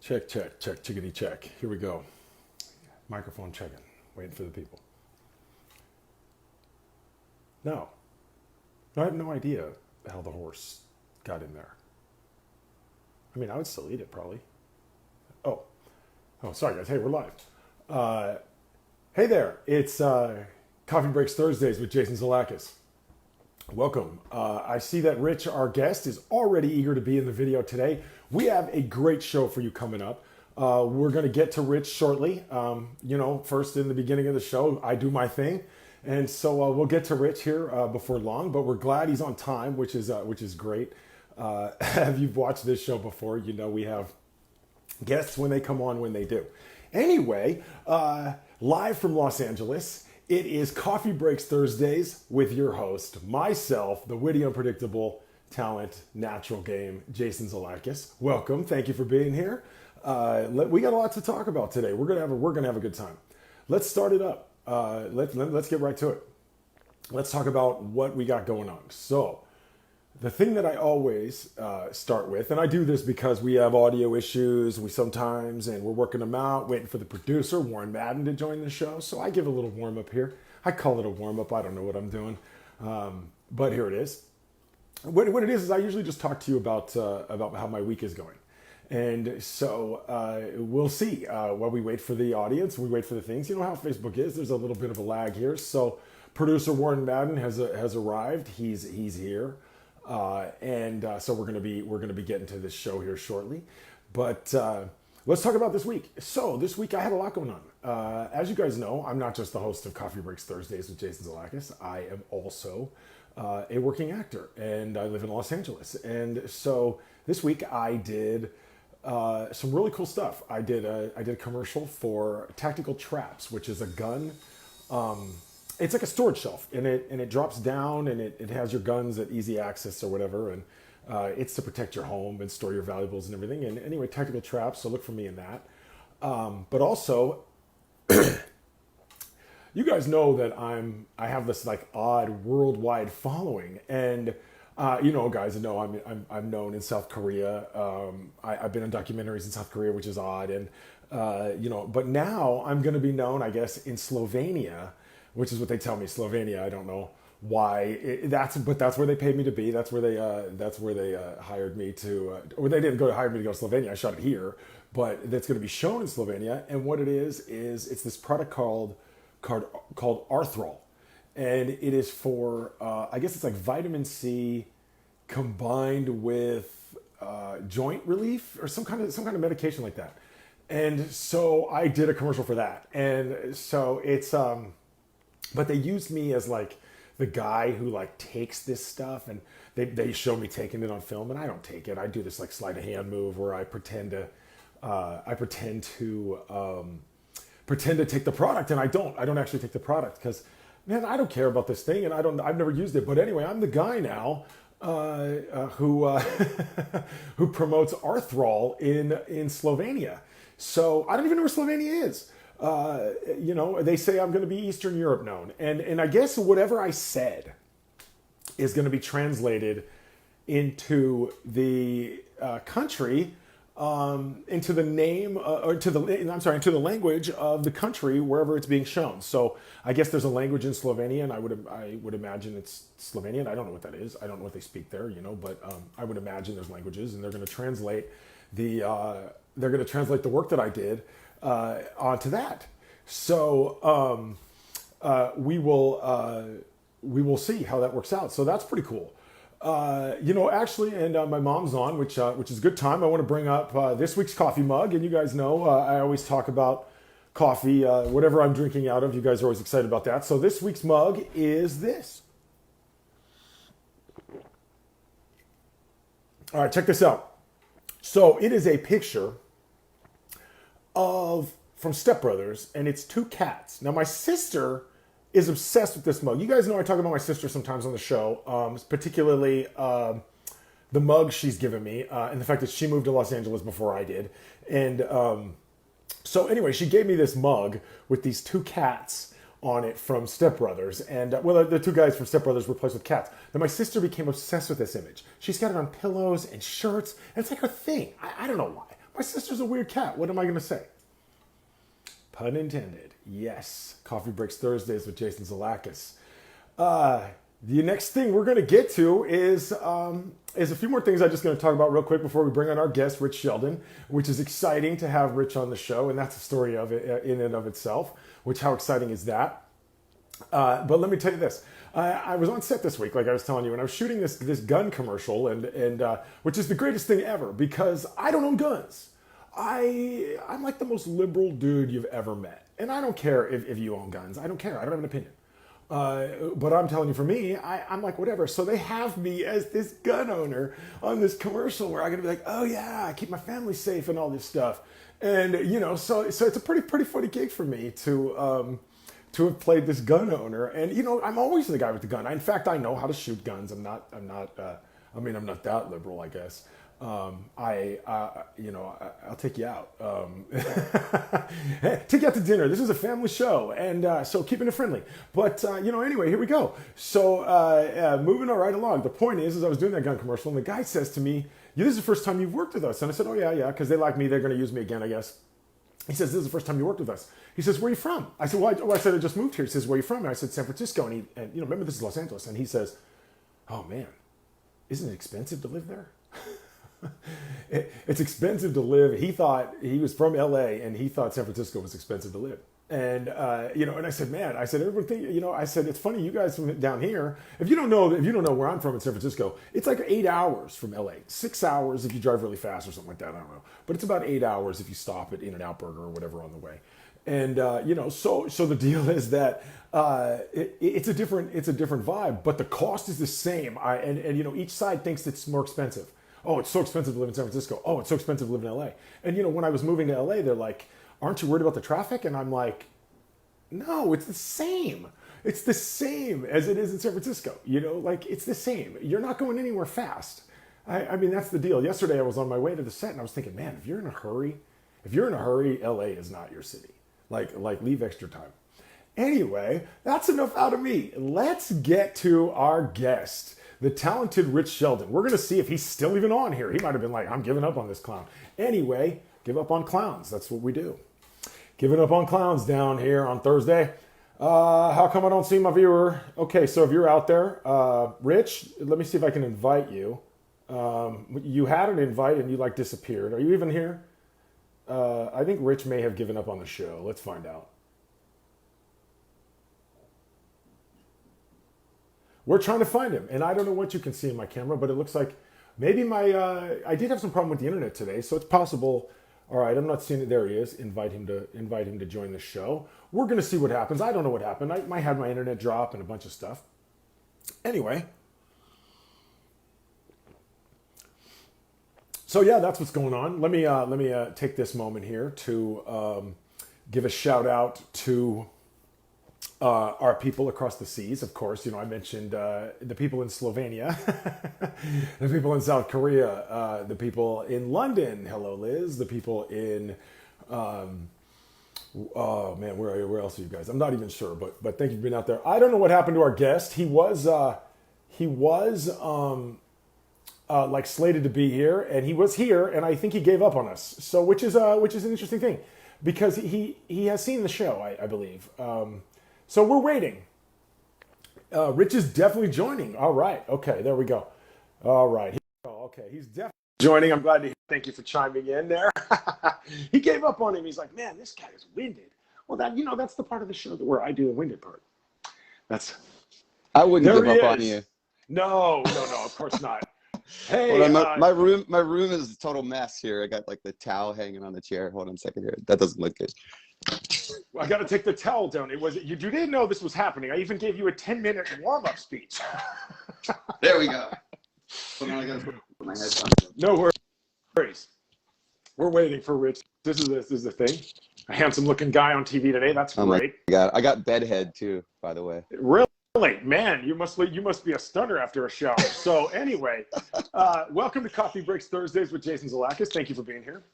Check, check, check, chickadee check. Here we go. Microphone checking. Waiting for the people. No. I have no idea how the horse got in there. I mean, I would still eat it probably. Oh. Oh, sorry guys. Hey, we're live. Hey there. It's Coffee Breaks Thursdays with Jason Zalakis. Welcome. I see that Rich, our guest, is already eager to be in the video today. We have a great show for you coming up. We're going to get to Rich shortly. First in the beginning of the show, I do my thing. And so we'll get to Rich here before long, but we're glad he's on time, which is great. If you've watched this show before, you know we have guests when they come on when they do. Anyway, live from Los Angeles, it is Coffee Breaks Thursdays with your host, myself, the witty, unpredictable talent, natural game, Jason Zalakis. Welcome. Thank you for being here. We got a lot to talk about today. We're gonna have a good time. Let's start it up. Let's get right to it. Let's talk about what we got going on. So, the thing that I always start with, and I do this because we have audio issues, and we're working them out, waiting for the producer, Warren Madden, to join the show. So I give a little warm up here. I call it a warm up. I don't know what I'm doing, but here it is. What it is I usually just talk to you about how my week is going. And so we'll see while we wait for the audience, we wait for the things. You know how Facebook is. There's a little bit of a lag here. So producer Warren Madden has arrived. He's here. So we're gonna be getting to this show here shortly, but let's talk about this week. So this week I had a lot going on. As you guys know, I'm not just the host of Coffee Breaks Thursdays with Jason Zalakis. I am also a working actor, and I live in Los Angeles. And so this week I did some really cool stuff. I did a commercial for Tactical Traps, which is a gun. It's like a storage shelf, and it drops down, and it has your guns at easy access or whatever, and it's to protect your home and store your valuables and everything. And anyway, Tactical Traps, so look for me in that. But also, you guys know that I have this like odd worldwide following, and guys know I'm known in South Korea. I've been in documentaries in South Korea, which is odd, and but now I'm going to be known, I guess, in Slovenia, which is what they tell me. Slovenia, I don't know why. That's where they paid me to be. That's where they hired me to. Or they didn't hire me to go to Slovenia. I shot it here, but that's going to be shown in Slovenia. And what it is it's this product called Arthrol, and it is for I guess it's like vitamin C combined with joint relief or some kind of medication like that. And so I did a commercial for that, and so it's but they used me as like the guy who like takes this stuff, and they show me taking it on film, and I don't take it. I do this like sleight of hand move where I pretend to take the product, and I don't actually take the product because, man, I don't care about this thing, and I've never used it. But anyway, I'm the guy now who who promotes Arthrol in Slovenia. So I don't even know where Slovenia is. They say I'm going to be Eastern Europe known. And I guess whatever I said is going to be translated into the country, into the name, into the language of the country wherever it's being shown. So I guess there's a language in Slovenia, and I would imagine it's Slovenian. I don't know what that is. I don't know what they speak there, but I would imagine there's languages, and they're going to translate the work that I did onto that. So we will see how that works out. So that's pretty cool. Actually, and my mom's on, which is a good time. I want to bring up this week's coffee mug, and you guys know I always talk about coffee, whatever I'm drinking out of. You guys are always excited about that. So this week's mug is this. All right, check this out. So it is a picture from Step Brothers, and it's two cats. Now, my sister is obsessed with this mug. You guys know I talk about my sister sometimes on the show, particularly the mug she's given me, and the fact that she moved to Los Angeles before I did. And so anyway, she gave me this mug with these two cats on it from Step Brothers. And the two guys from Step Brothers replaced with cats. Then my sister became obsessed with this image. She's got it on pillows and shirts, and it's like her thing. I don't know why. My sister's a weird cat. What am I going to say? Pun intended. Yes. Coffee Breaks Thursdays with Jason Zalakis. The next thing we're going to get to is a few more things I'm just going to talk about real quick before we bring on our guest, Rich Sheldon, which is exciting to have Rich on the show, and that's a story of it in and of itself. Which, how exciting is that? But let me tell you this. I was on set this week, like I was telling you, and I was shooting this gun commercial, and which is the greatest thing ever because I don't own guns. I'm like the most liberal dude you've ever met, and I don't care if you own guns. I don't care. I don't have an opinion. But I'm telling you, for me, I'm like, whatever. So they have me as this gun owner on this commercial where I'm going to be like, oh yeah, I keep my family safe and all this stuff. And, you know, so it's a pretty funny gig for me to have played this gun owner. And, you know, I'm always the guy with the gun. In fact, I know how to shoot guns. I'm not that liberal, I guess. I'll take you out. Take you out to dinner. This is a family show, and so keeping it friendly. But anyway, here we go. So moving right along. The point is I was doing that gun commercial, and the guy says to me, "This is the first time you've worked with us." And I said, "Oh yeah, because they like me. They're going to use me again, I guess." He says, "This is the first time you worked with us." He says, "Where are you from?" I said, "Well, I said I just moved here." He says, "Where are you from?" And I said, "San Francisco." And remember, this is Los Angeles. And he says, "Oh man, isn't it expensive to live there?" It's expensive to live. He thought he was from LA and he thought San Francisco was expensive to live. And, and I said, man, everyone think, I said, it's funny, you guys from down here, if you don't know where I'm from in San Francisco, it's like 8 hours from LA, 6 hours if you drive really fast or something like that. I don't know, but it's about 8 hours if you stop at In-N-Out Burger or whatever on the way. And, so the deal is that, it's a different vibe, but the cost is the same. Each side thinks it's more expensive. Oh, it's so expensive to live in San Francisco. Oh, it's so expensive to live in LA. And, when I was moving to LA, they're like, aren't you worried about the traffic? And I'm like, no, it's the same. It's the same as it is in San Francisco. It's the same. You're not going anywhere fast. I mean, that's the deal. Yesterday, I was on my way to the set and I was thinking, man, if you're in a hurry, LA is not your city. Like leave extra time. Anyway, that's enough out of me. Let's get to our guest. The talented Rich Sheldon. We're going to see if he's still even on here. He might have been like, I'm giving up on this clown. Anyway, give up on clowns. That's what we do. Giving up on clowns down here on Thursday. How come I don't see my viewer? Okay, so if you're out there, Rich, let me see if I can invite you. You had an invite and you disappeared. Are you even here? I think Rich may have given up on the show. Let's find out. We're trying to find him, and I don't know what you can see in my camera, but it looks like maybe I did have some problem with the internet today, so it's possible. All right, I'm not seeing it. There he is. Invite him to join the show. We're going to see what happens. I don't know what happened. I might have my internet drop and a bunch of stuff. Anyway. So yeah, that's what's going on. Let me take this moment here to give a shout out to our people across the seas. Of course, I mentioned the people in Slovenia, the people in South Korea, the people in London. Hello, Liz. The people in, oh man, where else are you guys? I'm not even sure, but thank you for being out there. I don't know what happened to our guest. He was slated to be here, and he was here, and I think he gave up on us. So, which is an interesting thing, because he has seen the show, I believe. So we're waiting. Rich is definitely joining. All right. Okay, there we go. All right. Okay, he's definitely joining. I'm glad to hear. Thank you for chiming in there. He gave up on him. He's like, man, this guy is winded. Well, that's the part of the show where I do the winded part. I wouldn't give up on you. No, of course not. Hey, hold on, my room is a total mess here. I got the towel hanging on the chair. Hold on a second here. That doesn't look good. I got to take the towel down. You didn't know this was happening. I even gave you a 10-minute warm-up speech. There we go. So now I got to put my headphones on. No worries. We're waiting for Rich. This is the thing. A handsome-looking guy on TV today. That's great. I got bedhead too, by the way. Really? Man, you must be a stunner after a shower. So anyway, welcome to Coffee Breaks Thursdays with Jason Zalakis. Thank you for being here.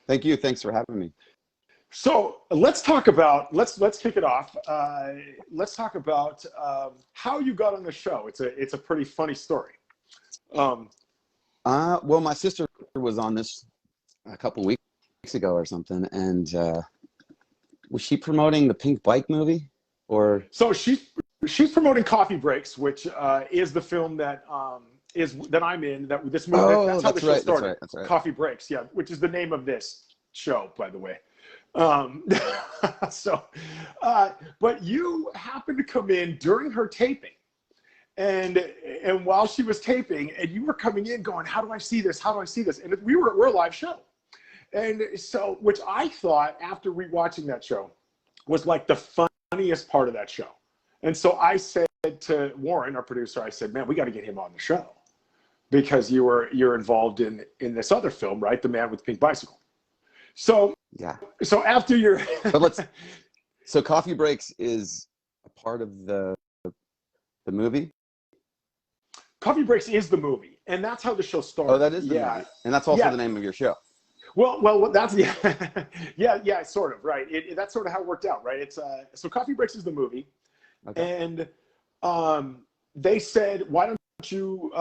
Thank you. Thanks for having me. So let's talk about let's kick it off. Let's talk about how you got on the show. It's a pretty funny story. Well, my sister was on this a couple weeks ago or something, and was she promoting the Pink Bike movie? Or So she's promoting Coffee Breaks, which is the film that that I'm in. That this movie. oh, That's how the show started. that's right. Coffee Breaks, yeah, which is the name of this show, by the way. So, but you happened to come in during her taping, and while she was taping, and you were coming in going, "How do I see this? How do I see this?" And we're a live show, and so which I thought after rewatching that show was like the funniest part of that show. And so I said to Warren, our producer, I said, "Man, we got to get him on the show because you're involved in this other film, right? The Man with the Pink Bicycle." So Yeah. so after your so Coffee Breaks is a part of the movie. Coffee Breaks is the movie, and that's how the show started. Oh, that is the movie, and that's also the name of your show. Well, that's yeah, sort of right. That's sort of how it worked out, right? It's so Coffee Breaks is the movie, Okay. and they said, "Why don't you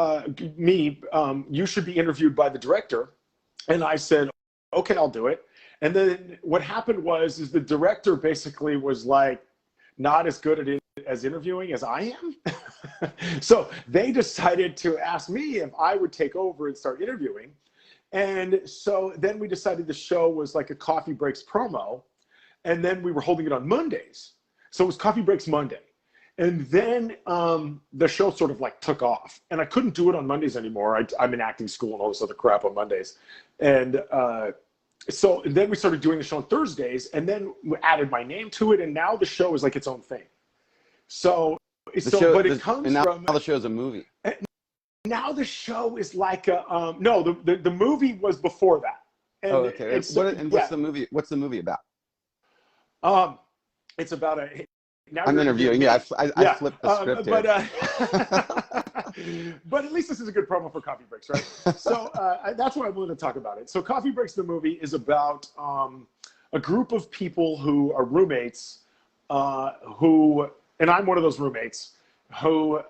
you should be interviewed by the director," and I said, "Okay, I'll do it." And then what happened is the director basically was like not as good at it as interviewing as I am. So they decided to ask me if I would take over and start interviewing. And so then we decided the show was like a Coffee Breaks promo. And then we were holding it on Mondays. So it was Coffee Breaks Monday. And then the show sort of like took off. And I couldn't do it on Mondays anymore. I'm in acting school and all this other crap on Mondays. And so then we started doing the show on Thursdays, and then we added my name to it, and now the show is like its own thing. So but it comes and now from the show is a movie. Now the show is like a no, the movie was before that. And oh, okay. What's the movie? What's the movie about? It's about a. Now I'm interviewing. Yeah, I flipped the script but at least this is a good promo for Coffee Breaks, right? So that's why I'm willing to talk about it. So Coffee Breaks, the movie, is about a group of people who are roommates, and I'm one of those roommates, who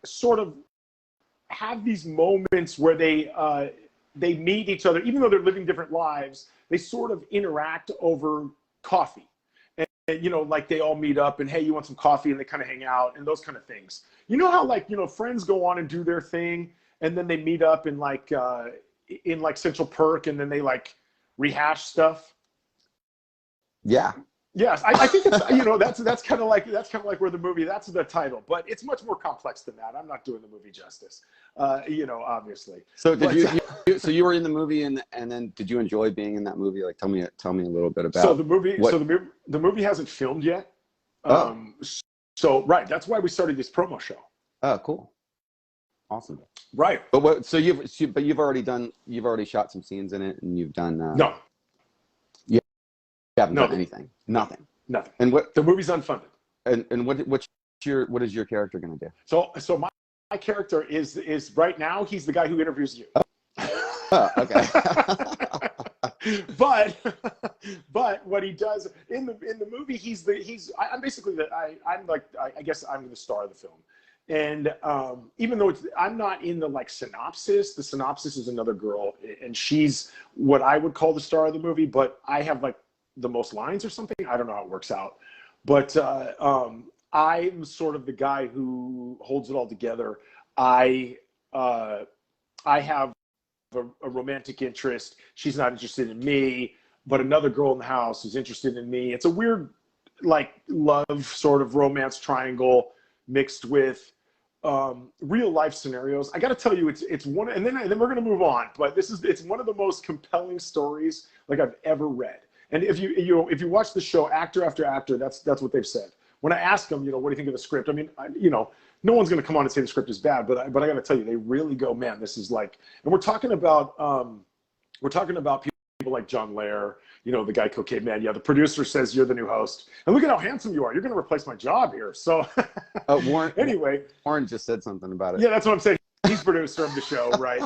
sort of have these moments where they meet each other, even though they're living different lives. They sort of interact over coffee. And, like they all meet up and, hey, you want some coffee? And they kind of hang out and those kind of things. You know how friends go on and do their thing and then they meet up in like Central Perk and then they like rehash stuff. Yeah. Yes, I think it's that's kind of like where the movie, that's the title, but it's much more complex than that. I'm not doing the movie justice, obviously. So so you were in the movie and then did you enjoy being in that movie? Like tell me a little bit about. So the movie hasn't filmed yet. So right, that's why we started this promo show. Oh, cool, awesome. Right, but you've already shot some scenes in it and you've done no. You haven't done anything. Nothing. And what the movie's unfunded. And what is your character gonna do? So my character is right now he's the guy who interviews you. Oh, okay. but what he does in the movie, I'm basically I guess I'm the star of the film. And even though I'm not in the like synopsis, the synopsis is another girl, and she's what I would call the star of the movie. But I have like the most lines or something. I don't know how it works out, but I'm sort of the guy who holds it all together. I have a romantic interest. She's not interested in me, but another girl in the house is interested in me. It's a weird like love sort of romance triangle mixed with real life scenarios. I got to tell you, it's one, and then we're going to move on, but it's one of the most compelling stories like I've ever read. And if you watch the show, actor after actor, that's what they've said. When I ask them, what do you think of the script? I mean, no one's going to come on and say the script is bad, but I got to tell you, they really go, man, this is like, and we're talking about people like John Lair, the guy Cocaine Man. Yeah, the producer says you're the new host, and look at how handsome you are. You're going to replace my job here. So, Warren. Anyway, Warren just said something about it. Yeah, that's what I'm saying. He's producer of the show, right?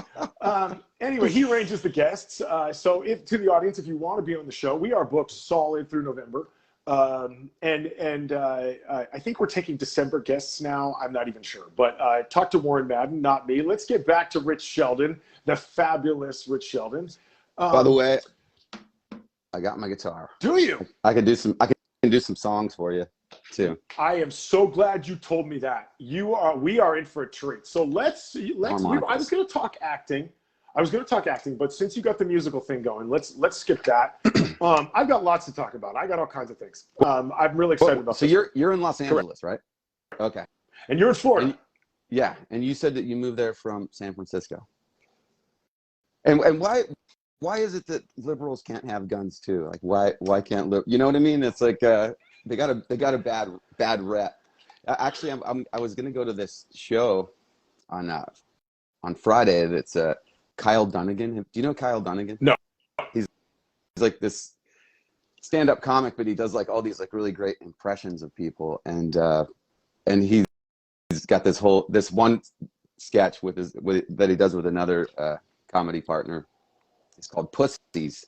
Anyway, he arranges the guests. So to the audience, if you want to be on the show, we are booked solid through November. I think we're taking December guests now. I'm not even sure. But talk to Warren Madden, not me. Let's get back to Rich Sheldon, the fabulous Rich Sheldon. By the way, I got my guitar. Do you? I can do some. I can do some songs for you, too. I am so glad you told me that. We are in for a treat. So let's. I was going to talk acting. But since you got the musical thing going, let's skip that. I've got lots to talk about. I got all kinds of things. I'm really excited about. So you're in Los Angeles, right? Okay. And you're in Florida. Yeah, and you said that you moved there from San Francisco. And why is it that liberals can't have guns too? Like why can't you know what I mean? It's like they got a bad rep. Actually, I was gonna go to this show on Friday. That's Kyle Dunnigan. Do you know Kyle Dunnigan? No. He's like this stand-up comic, but he does like all these like really great impressions of people, and he's got this one sketch that he does with another comedy partner. It's called Pussies,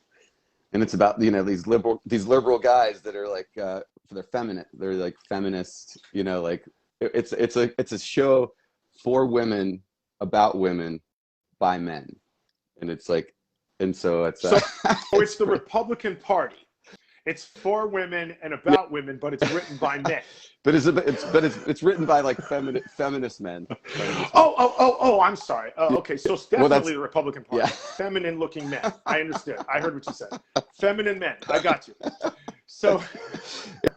and it's about these liberal guys that are like they're like feminist, like it's a show for women about women by men, and it's like, and so it's it's the Republican Party. It's for women and about women, but it's written by men. But it's written by like feminist men. Oh! I'm sorry. Okay, so it's definitely the Republican Party. Yeah. Feminine-looking men. I understood. I heard what you said. Feminine men. I got you. So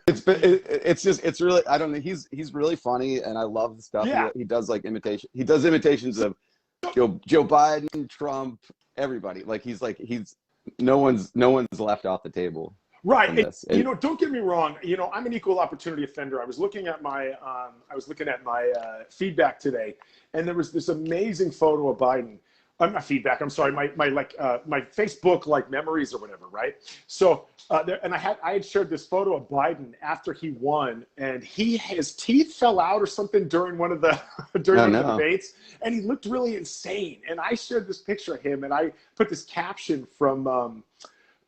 it's really, I don't know. He's really funny, and I love the stuff. Yeah. He does like imitation. He does imitations of Joe Biden, Trump, everybody. Like he's no one's left off the table. Right. And, don't get me wrong. I'm an equal opportunity offender. I was looking at my feedback today, and there was this amazing photo of Biden. Not feedback. I'm sorry. My Facebook like memories or whatever. Right. So and I had shared this photo of Biden after he won, and his teeth fell out or something during one of the the debates, and he looked really insane. And I shared this picture of him, and I put this caption from.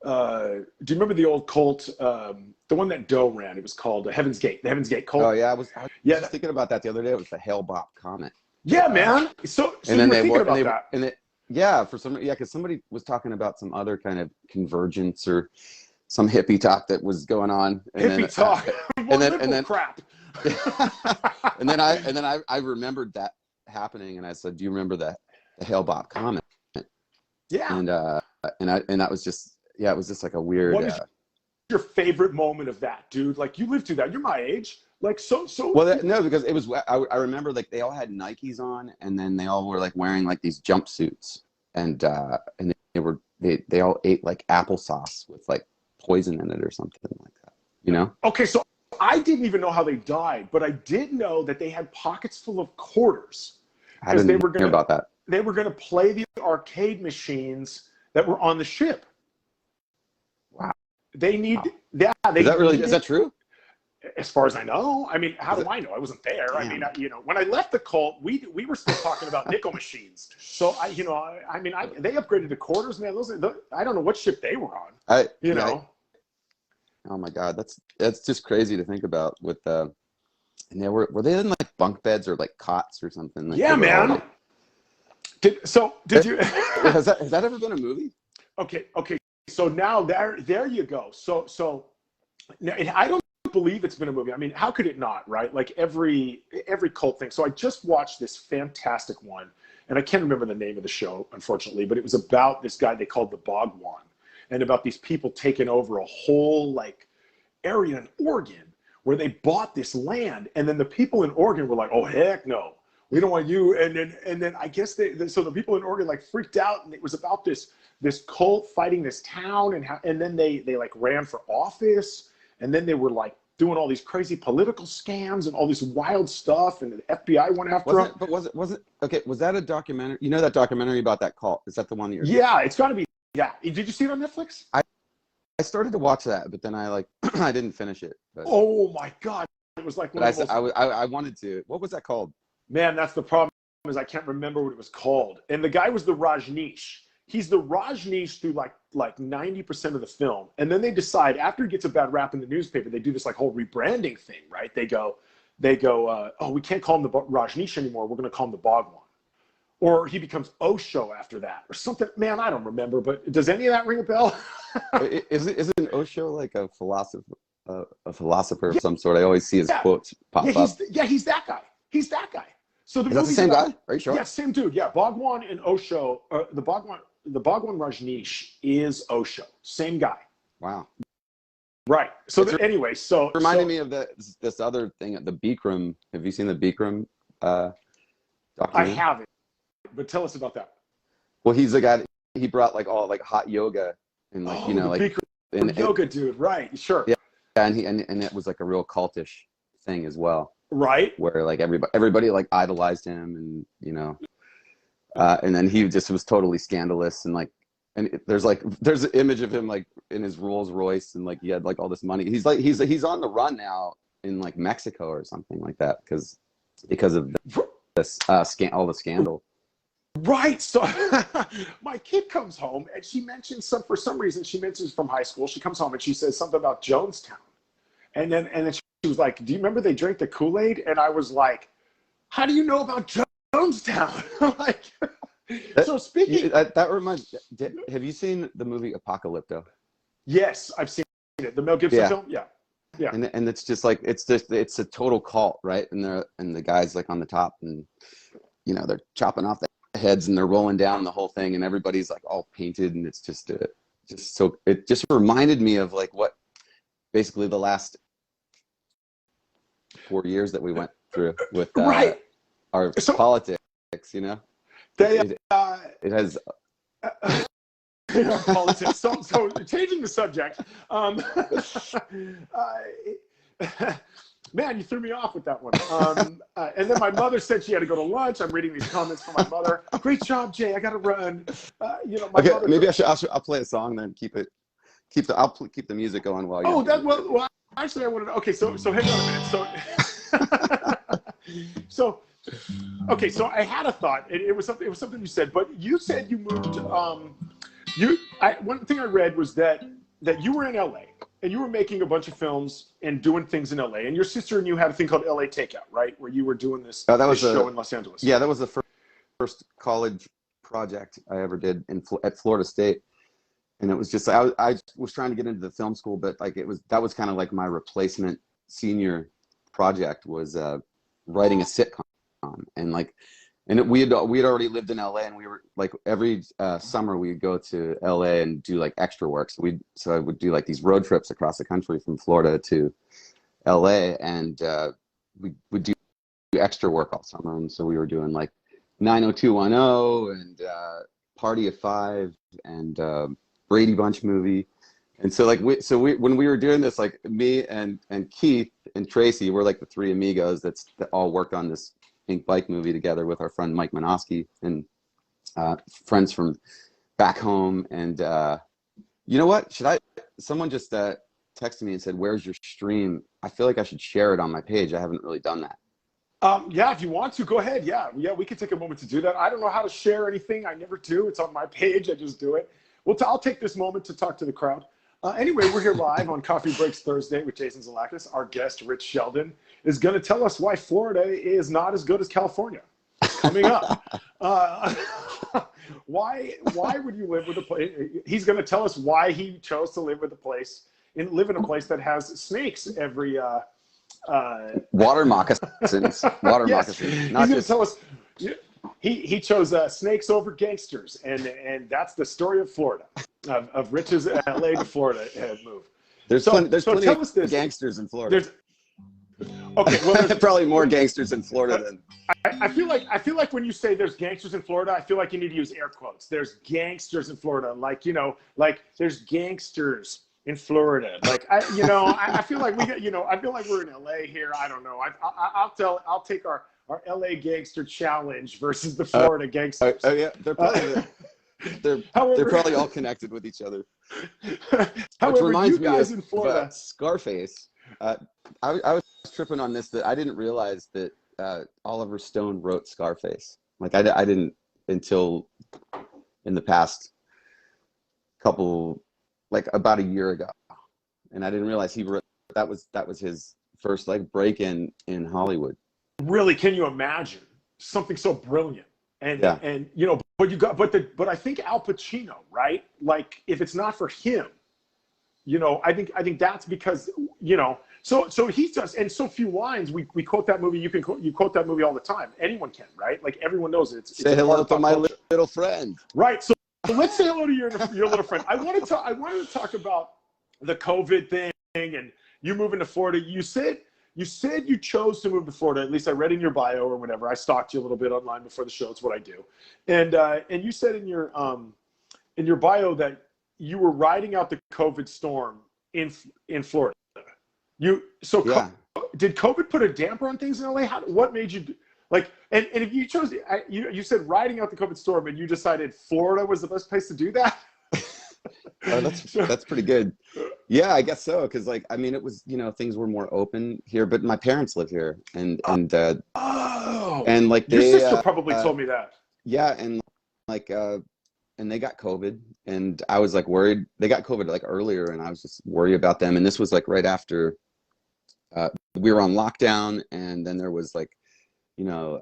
Do you remember the old cult, the one that Doe ran? It was called Heaven's Gate, the Heaven's Gate cult. Oh yeah, I was just thinking about that the other day. It was the Hale Bopp comment. Yeah, man. So and then you were thinking about that. Because somebody was talking about some other kind of convergence or some hippie talk that was going on. Talk. And then crap. and then I remembered that happening, and I said, "Do you remember the Hale Bopp comment?" Yeah. And that was just. Yeah, it was just like a weird. What is your favorite moment of that, dude? Like, you lived through that. You're my age. Like, so. Well, no, because it was. I remember like they all had Nikes on, and then they all were like wearing like these jumpsuits, and they all ate like applesauce with like poison in it or something like that. Okay, so I didn't even know how they died, but I did know that they had pockets full of quarters. I didn't hear about that. They were going to play the arcade machines that were on the ship. Wow. They need is that true? As far as I know. I mean, how do I know? I wasn't there. Damn. I mean, when I left the cult, we were still talking about nickel machines. So they upgraded to quarters, man. I don't know what ship they were on. Oh my God, that's just crazy to think about. With and they were they in like bunk beds or like cots or something? Like, yeah, man. Did you? Has that ever been a movie? Okay. So now there you go. So now, I don't believe it's been a movie. I mean, how could it not, right? Like every cult thing. So I just watched this fantastic one, and I can't remember the name of the show, unfortunately, but it was about this guy they called the Bhagwan, and about these people taking over a whole like area in Oregon where they bought this land, and then the people in Oregon were like, "Oh heck no, we don't want you." And then I guess so the people in Oregon like freaked out, and it was about this cult fighting this town, and then they like ran for office, and then they were like doing all these crazy political scams and all this wild stuff, and the FBI went after them. But was it okay? Was that a documentary? You know that documentary about that cult? Is that the one you're? Yeah, it's got to be. Yeah, did you see it on Netflix? I started to watch that, but then I didn't finish it. But, oh my God, it was like. I wanted to. What was that called? Man, that's the problem. Is I can't remember what it was called. And the guy was the Rajneesh. He's the Rajneesh through like 90% of the film, and then they decide after he gets a bad rap in the newspaper, they do this like whole rebranding thing, right? They go, oh, we can't call him the Rajneesh anymore. We're going to call him the Bhagwan, or he becomes Osho after that, or something. Man, I don't remember. But does any of that ring a bell? Isn't Osho like a philosopher of Yeah, some sort? I always see his quotes yeah, pop up. he's that guy. He's that guy. So the Is that the movie's same about, guy? Are you sure? yeah, same dude. Yeah, Bhagwan and Osho. The Bhagwan Rajneesh is Osho. Same guy. Wow. Right. So anyway, Reminding me of this other thing, the Bikram. Have you seen the Bikram I documentary? haven't, but tell us about that. Well, he's the guy that he brought like all like hot yoga and like Oh, the like Bikram yoga dude. Right. Sure. yeah, and and it was like a real cultish thing as well, Right. where like everybody like idolized him, and and then he just was totally scandalous, and like there's an image of him like in his Rolls Royce, and like he had like all this money. He's on the run now in like Mexico or something like that because of this all the scandal. Right. So my kid comes home and she mentions for some reason she mentions from high school. She comes home and she says something about Jonestown. And then she was like, "Do you remember they drank the Kool-Aid?" And I was like, "How do you know about Jonestown?" Like, so speaking. That reminds. Have you seen the movie Apocalypto? Yes, I've seen it. The Mel Gibson film. Yeah. Yeah. And it's just like it's a total cult, right? And the guys like on the top, and they're chopping off the heads and they're rolling down the whole thing, and everybody's like all painted, and it's just so it just reminded me of like what basically the last 4 years that we went through with Right. our politics. They it has politics. So changing the subject. Man, you threw me off with that one. And then my mother said she had to go to lunch. I'm reading these comments from my mother. Great job, Jay. I got to run. Okay, maybe I'll play a song then. I'll keep the music going while you. Oh, well, actually, I wanted to. Okay, so hang on a minute. So okay, so I had a thought. It was something you said, but you said you moved. One thing I read was that you were in LA and you were making a bunch of films and doing things in LA, and your sister and you had a thing called LA Takeout, right? Where you were doing this show in Los Angeles. Yeah, that was the first college project I ever did at Florida State, and it was just I was trying to get into the film school, but like that was kind of like my replacement senior project was writing a sitcom, and we had already lived in LA, and we were like every summer we'd go to LA and do like extra work. So I would do like these road trips across the country from Florida to LA, and we would do extra work all summer. And so we were doing like 90210 and Party of Five and Brady Bunch movie. And so when we were doing this, like me and Keith and Tracy, we're like the three amigos that all worked on this Ink Bike movie together with our friend Mike Minoski and friends from back home. And you know what? Someone just texted me and said, "Where's your stream?" I feel like I should share it on my page. I haven't really done that. Yeah, if you want to, go ahead. Yeah, we can take a moment to do that. I don't know how to share anything. I never do. It's on my page. I just do it. Well, I'll take this moment to talk to the crowd. Anyway, we're here live on Coffee Breaks Thursday with Jason Zalakis. Our guest, Rich Sheldon, is going to tell us why Florida is not as good as California. Coming up. Why would you live with a place? He's going to tell us why he chose to live in a place that has snakes every water moccasins. Water moccasins. Not he's just going to tell us he chose snakes over gangsters, and that's the story of Florida, of Rich's LA to Florida move. There's plenty of gangsters in Florida. Okay, well, there's probably more gangsters in Florida than. I feel like when you say there's gangsters in Florida, I feel like you need to use air quotes. There's gangsters in Florida, like there's gangsters in Florida. Like I feel like I feel like we're in LA here. I don't know. I'll take our LA gangster challenge versus the Florida gangsters. Oh yeah, they're probably they're probably all connected with each other. However, which reminds you guys me in Florida, Scarface. I was tripping on this that I didn't realize that Oliver Stone wrote Scarface. Like I didn't until in the past couple, like about a year ago, and I didn't realize he wrote that was his first like break in Hollywood. Really, can you imagine something so brilliant? Yeah. And you know, but I think Al Pacino, right? Like if it's not for him, you know, I think that's because, you know, so he does, and so few lines. We quote that movie. You quote that movie all the time. Anyone can, right? Like everyone knows it. It's Say a part hello of to pop my culture, little friend. right? So let's say hello to your little friend. I wanted to talk about the COVID thing and you moving to Florida. You said you chose to move to Florida. At least I read in your bio or whatever. I stalked you a little bit online before the show. It's what I do. And you said in your bio that you were riding out the COVID storm in Florida. Yeah. Did COVID put a damper on things in LA? What made you like? And if you chose, you said riding out the COVID storm, and you decided Florida was the best place to do that. That's pretty good. Yeah, I guess so. Because like, I mean, it was, you know, things were more open here, but my parents live here, Oh, and like your they, sister probably told me that. yeah, and like, and they got COVID, and I was like worried. They got COVID like earlier, and I was just worried about them. And this was like right after we were on lockdown, and then there was like, you know,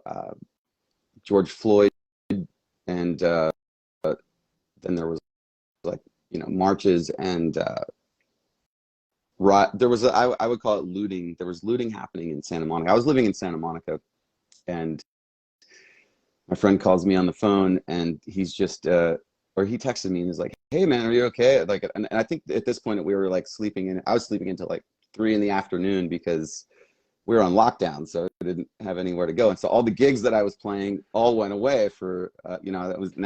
George Floyd, and then there was like, you know, marches and there was I would call it looting. There was looting happening in Santa Monica. I was living in Santa Monica, and my friend calls me on the phone, and he's just or he texted me and he's like, "Hey man, are you okay?" Like, and I think at this point we were like sleeping in. I was sleeping until like 3 in the afternoon because we were on lockdown, so I didn't have anywhere to go. And so all the gigs that I was playing all went away for you know, that was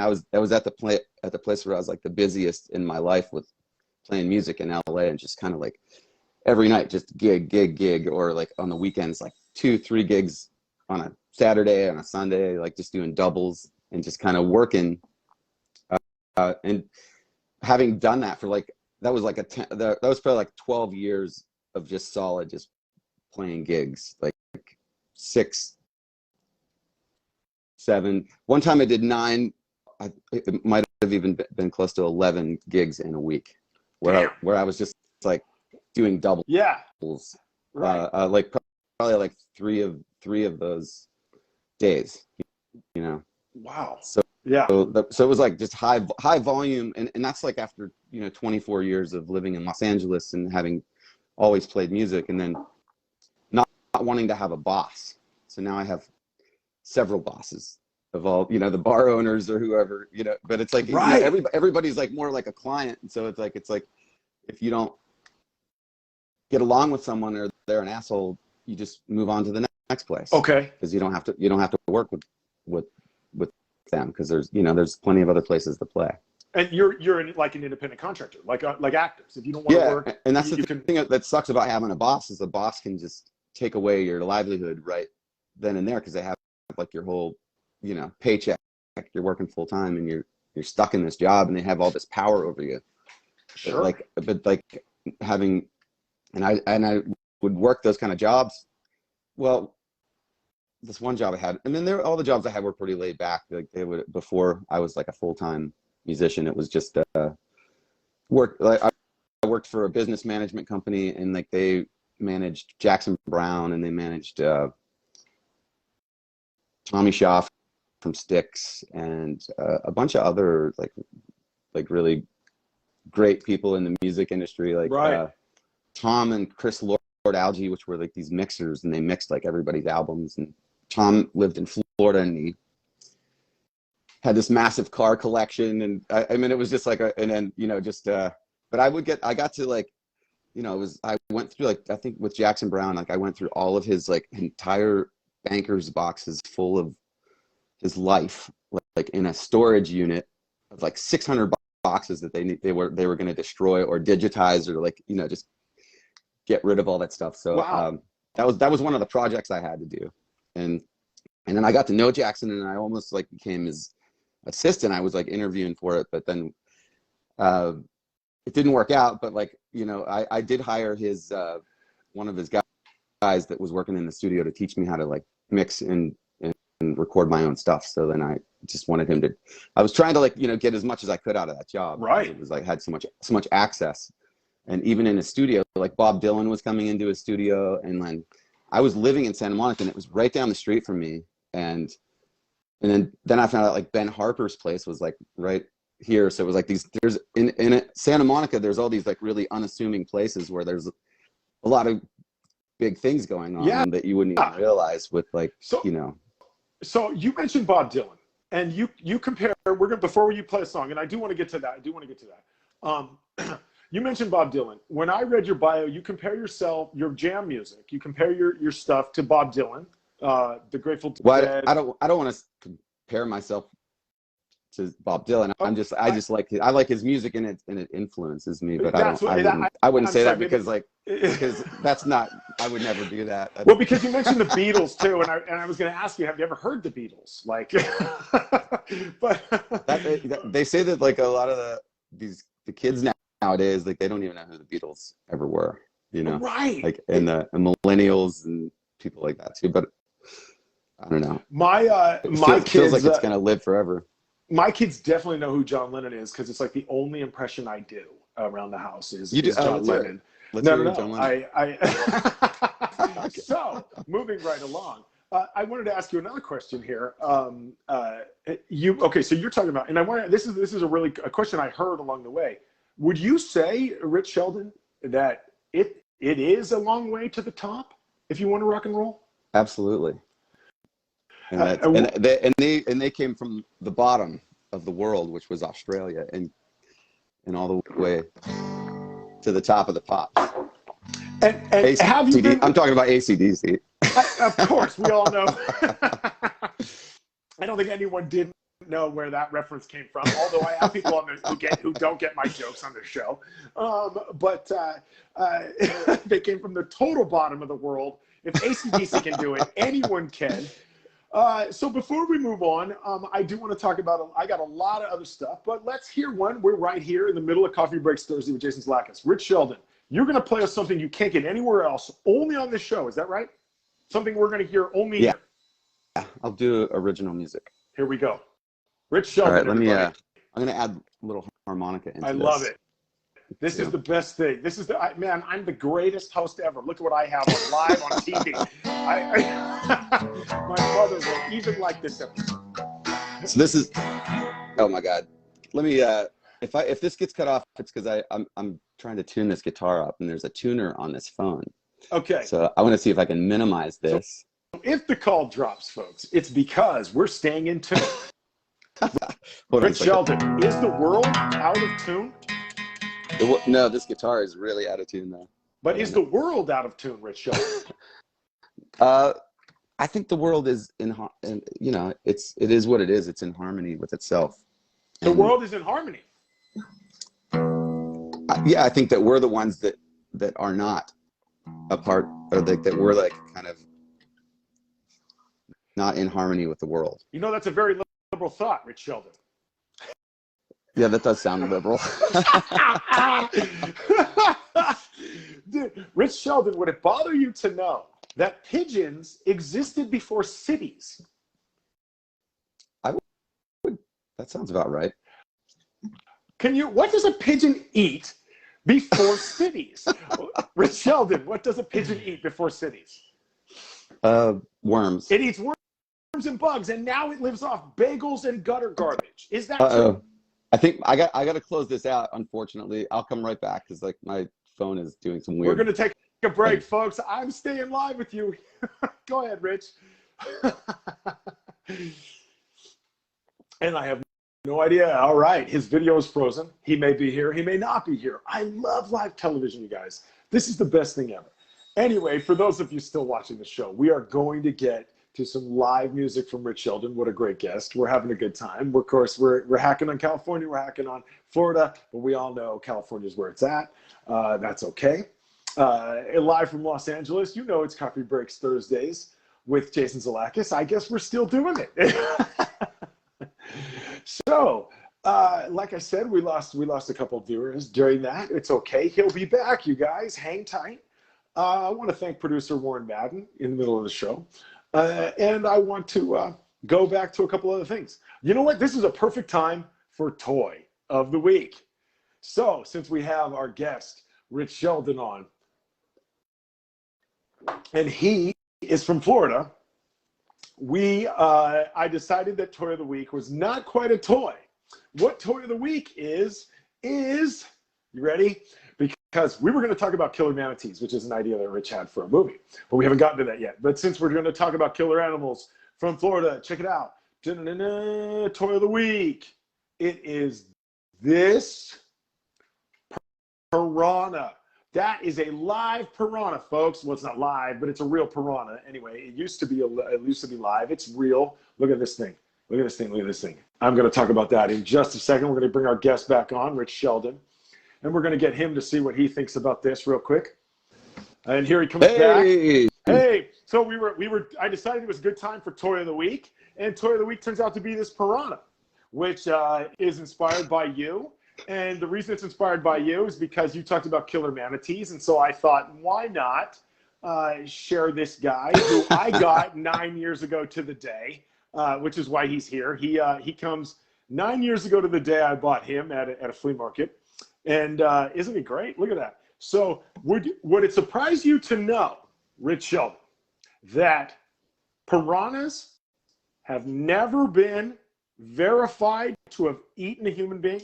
at the place where I was like the busiest in my life with playing music in LA, and just kind of like every night just gig, or like on the weekends like 2-3 gigs on a Saturday and a Sunday, like just doing doubles and just kind of working, and having done that for like, that was like that was probably like 12 years of just solid, just playing gigs, like 6, 7. One time I did 9. It might have even been close to 11 gigs in a week, where I was just like doing doubles. Yeah, right. Like probably like three of those days, you know. Wow. So Yeah. so it was like just high volume, and that's like after, you know, 24 years of living in Los Angeles and having always played music, and then not wanting to have a boss. So now I have several bosses of all, you know, the bar owners or whoever, you know, but it's like, right. You know, everybody's like more like a client. And so it's like if you don't get along with someone or they're an asshole, you just move on to the next place. Okay. Because you don't have to work with them, because there's, you know, there's plenty of other places to play. And you're like an independent contractor, like actors. If you don't want to work, and that's the thing that sucks about having a boss, is the boss can just take away your livelihood right then and there, because they have like your whole, you know, paycheck. You're working full time and you're stuck in this job, and they have all this power over you. Sure. But like having, and I would work those kind of jobs. Well, this one job I had, and then all the jobs I had were pretty laid back. Like they would, before I was like a full-time musician, it was just work. Like I worked for a business management company, and like they managed Jackson Brown, and they managed Tommy Shaw from Styx, and a bunch of other like really great people in the music industry, like right. Tom and Chris Lord Alge, which were like these mixers, and they mixed like everybody's albums. And Tom lived in Florida, and he had this massive car collection, and I mean, it was just like and then, you know, just but I got to like, you know, I went through, like, I think with Jackson Brown, like I went through all of his like entire banker's boxes full of his life, like in a storage unit of like 600 boxes that they were going to destroy or digitize, or like, you know, just get rid of all that stuff. So wow. That was one of the projects I had to do, and then I got to know Jackson, and I almost like became his assistant. I was like interviewing for it, but then it didn't work out. But like, you know, I did hire his one of his guys that was working in the studio to teach me how to like mix and record my own stuff. So then I just wanted him to, I was trying to like, you know, get as much as I could out of that job. Right. It was like, had so much access. And even in a studio, like Bob Dylan was coming into a studio, and then I was living in Santa Monica, and it was right down the street from me. And then I found out like Ben Harper's place was like right here. So it was like there's in Santa Monica, there's all these like really unassuming places where there's a lot of big things going Yeah. on that you wouldn't even realize with like, So, so you mentioned Bob Dylan, and you compare. We're gonna before you play a song, and I do want to get to that. You mentioned Bob Dylan. When I read your bio, you compare your jam music, you compare your stuff to Bob Dylan, the Grateful Dead. Well, I don't want to compare myself to Bob Dylan. I like his music and it influences me, but I wouldn't say that because that's not, I would never do that. Well, because you mentioned the Beatles too, and I was going to ask you, have you ever heard the Beatles? Like, but they say that like a lot of the kids nowadays, like they don't even know who the Beatles ever were, right? Like and millennials and people like that too. But I don't know. My kids feels like it's going to live forever. My kids definitely know who John Lennon is because it's like the only impression I do around the house is John Lennon. John Lennon. Okay. So moving right along, I wanted to ask you another question here. So you're talking about, and this is a question I heard along the way. Would you say, Rich Sheldon, that it is a long way to the top if you want to rock and roll? Absolutely. And they came from the bottom of the world, which was Australia, and all the way to the top of the pops. And have you been? I'm talking about AC/DC. Of course, we all know. I don't think anyone didn't know where that reference came from, although I have people on who don't get my jokes on the show. But they came from the total bottom of the world. If AC/DC can do it, anyone can. So before we move on, I do want to talk about, I got a lot of other stuff, but let's hear one. We're right here in the middle of Coffee Breaks Thursday with Jason Zalakis. Rich Sheldon, you're going to play us something you can't get anywhere else, only on this show. Is that right? Something we're going to hear only here. Yeah, I'll do original music. Here we go. Rich Sheldon, all right, I'm going to add a little harmonica into this. I love it. This is the best thing. This is man, I'm the greatest host ever. Look at what I have live on TV. My mother will even like this episode. So this is, oh my God. Let me, if this gets cut off, it's because I'm trying to tune this guitar up and there's a tuner on this phone. Okay. So I want to see if I can minimize this. So if the call drops, folks, it's because we're staying in tune. Rich Sheldon, is the world out of tune? No, this guitar is really out of tune though. But is the world out of tune, Rich Sheldon? I think the world is it is what it is. It's in harmony with itself. The world is in harmony. Yeah, I think that we're the ones that are not apart, or that we're like kind of not in harmony with the world. That's a very liberal thought, Rich Sheldon. Yeah, that does sound liberal. Dude, Rich Sheldon, would it bother you to know that pigeons existed before cities? I would. That sounds about right. What does a pigeon eat before cities? Rich Sheldon, what does a pigeon eat before cities? Worms. It eats worms and bugs, and now it lives off bagels and gutter garbage. Is that true? I think I got to close this out. Unfortunately, I'll come right back because like my phone is doing some weird. We're going to take a break, folks. I'm staying live with you. Go ahead, Rich. And I have no idea. All right, his video is frozen. He may be here. He may not be here. I love live television, you guys. This is the best thing ever. Anyway, for those of you still watching the show, we are going to get to some live music from Rich Sheldon. What a great guest. We're having a good time. Of course, we're hacking on California. We're hacking on Florida. But we all know California is where it's at. That's okay. Live from Los Angeles, it's Coffee Breaks Thursdays with Jason Zalakis. I guess we're still doing it. So, like I said, we lost a couple of viewers during that. It's okay. He'll be back, you guys. Hang tight. I want to thank producer Warren Madden in the middle of the show. And I want to go back to a couple other things. You know what? This is a perfect time for Toy of the Week. So, since we have our guest, Rich Sheldon, on, and he is from Florida, I decided that toy of the week was not quite a toy. What toy of the week is, you ready? Because we were going to talk about killer manatees, which is an idea that Rich had for a movie, but we haven't gotten to that yet. But since we're going to talk about killer animals from Florida, check it out. Toy of the week. It is this piranha. That is a live piranha, folks. Well, it's not live, but it's a real piranha. Anyway, it used to be live. It's real. Look at this thing. Look at this thing. Look at this thing. I'm going to talk about that in just a second. We're going to bring our guest back on, Rich Sheldon, and we're going to get him to see what he thinks about this real quick. And here he comes back. Hey. So I decided it was a good time for Toy of the Week, and Toy of the Week turns out to be this piranha, which is inspired by you. And the reason it's inspired by you is because you talked about killer manatees. And so I thought, why not share this guy who I got 9 years ago to the day, which is why he's here. He comes 9 years ago to the day I bought him at a flea market. And isn't he great? Look at that. So would it surprise you to know, Rich Sheldon, that piranhas have never been verified to have eaten a human being?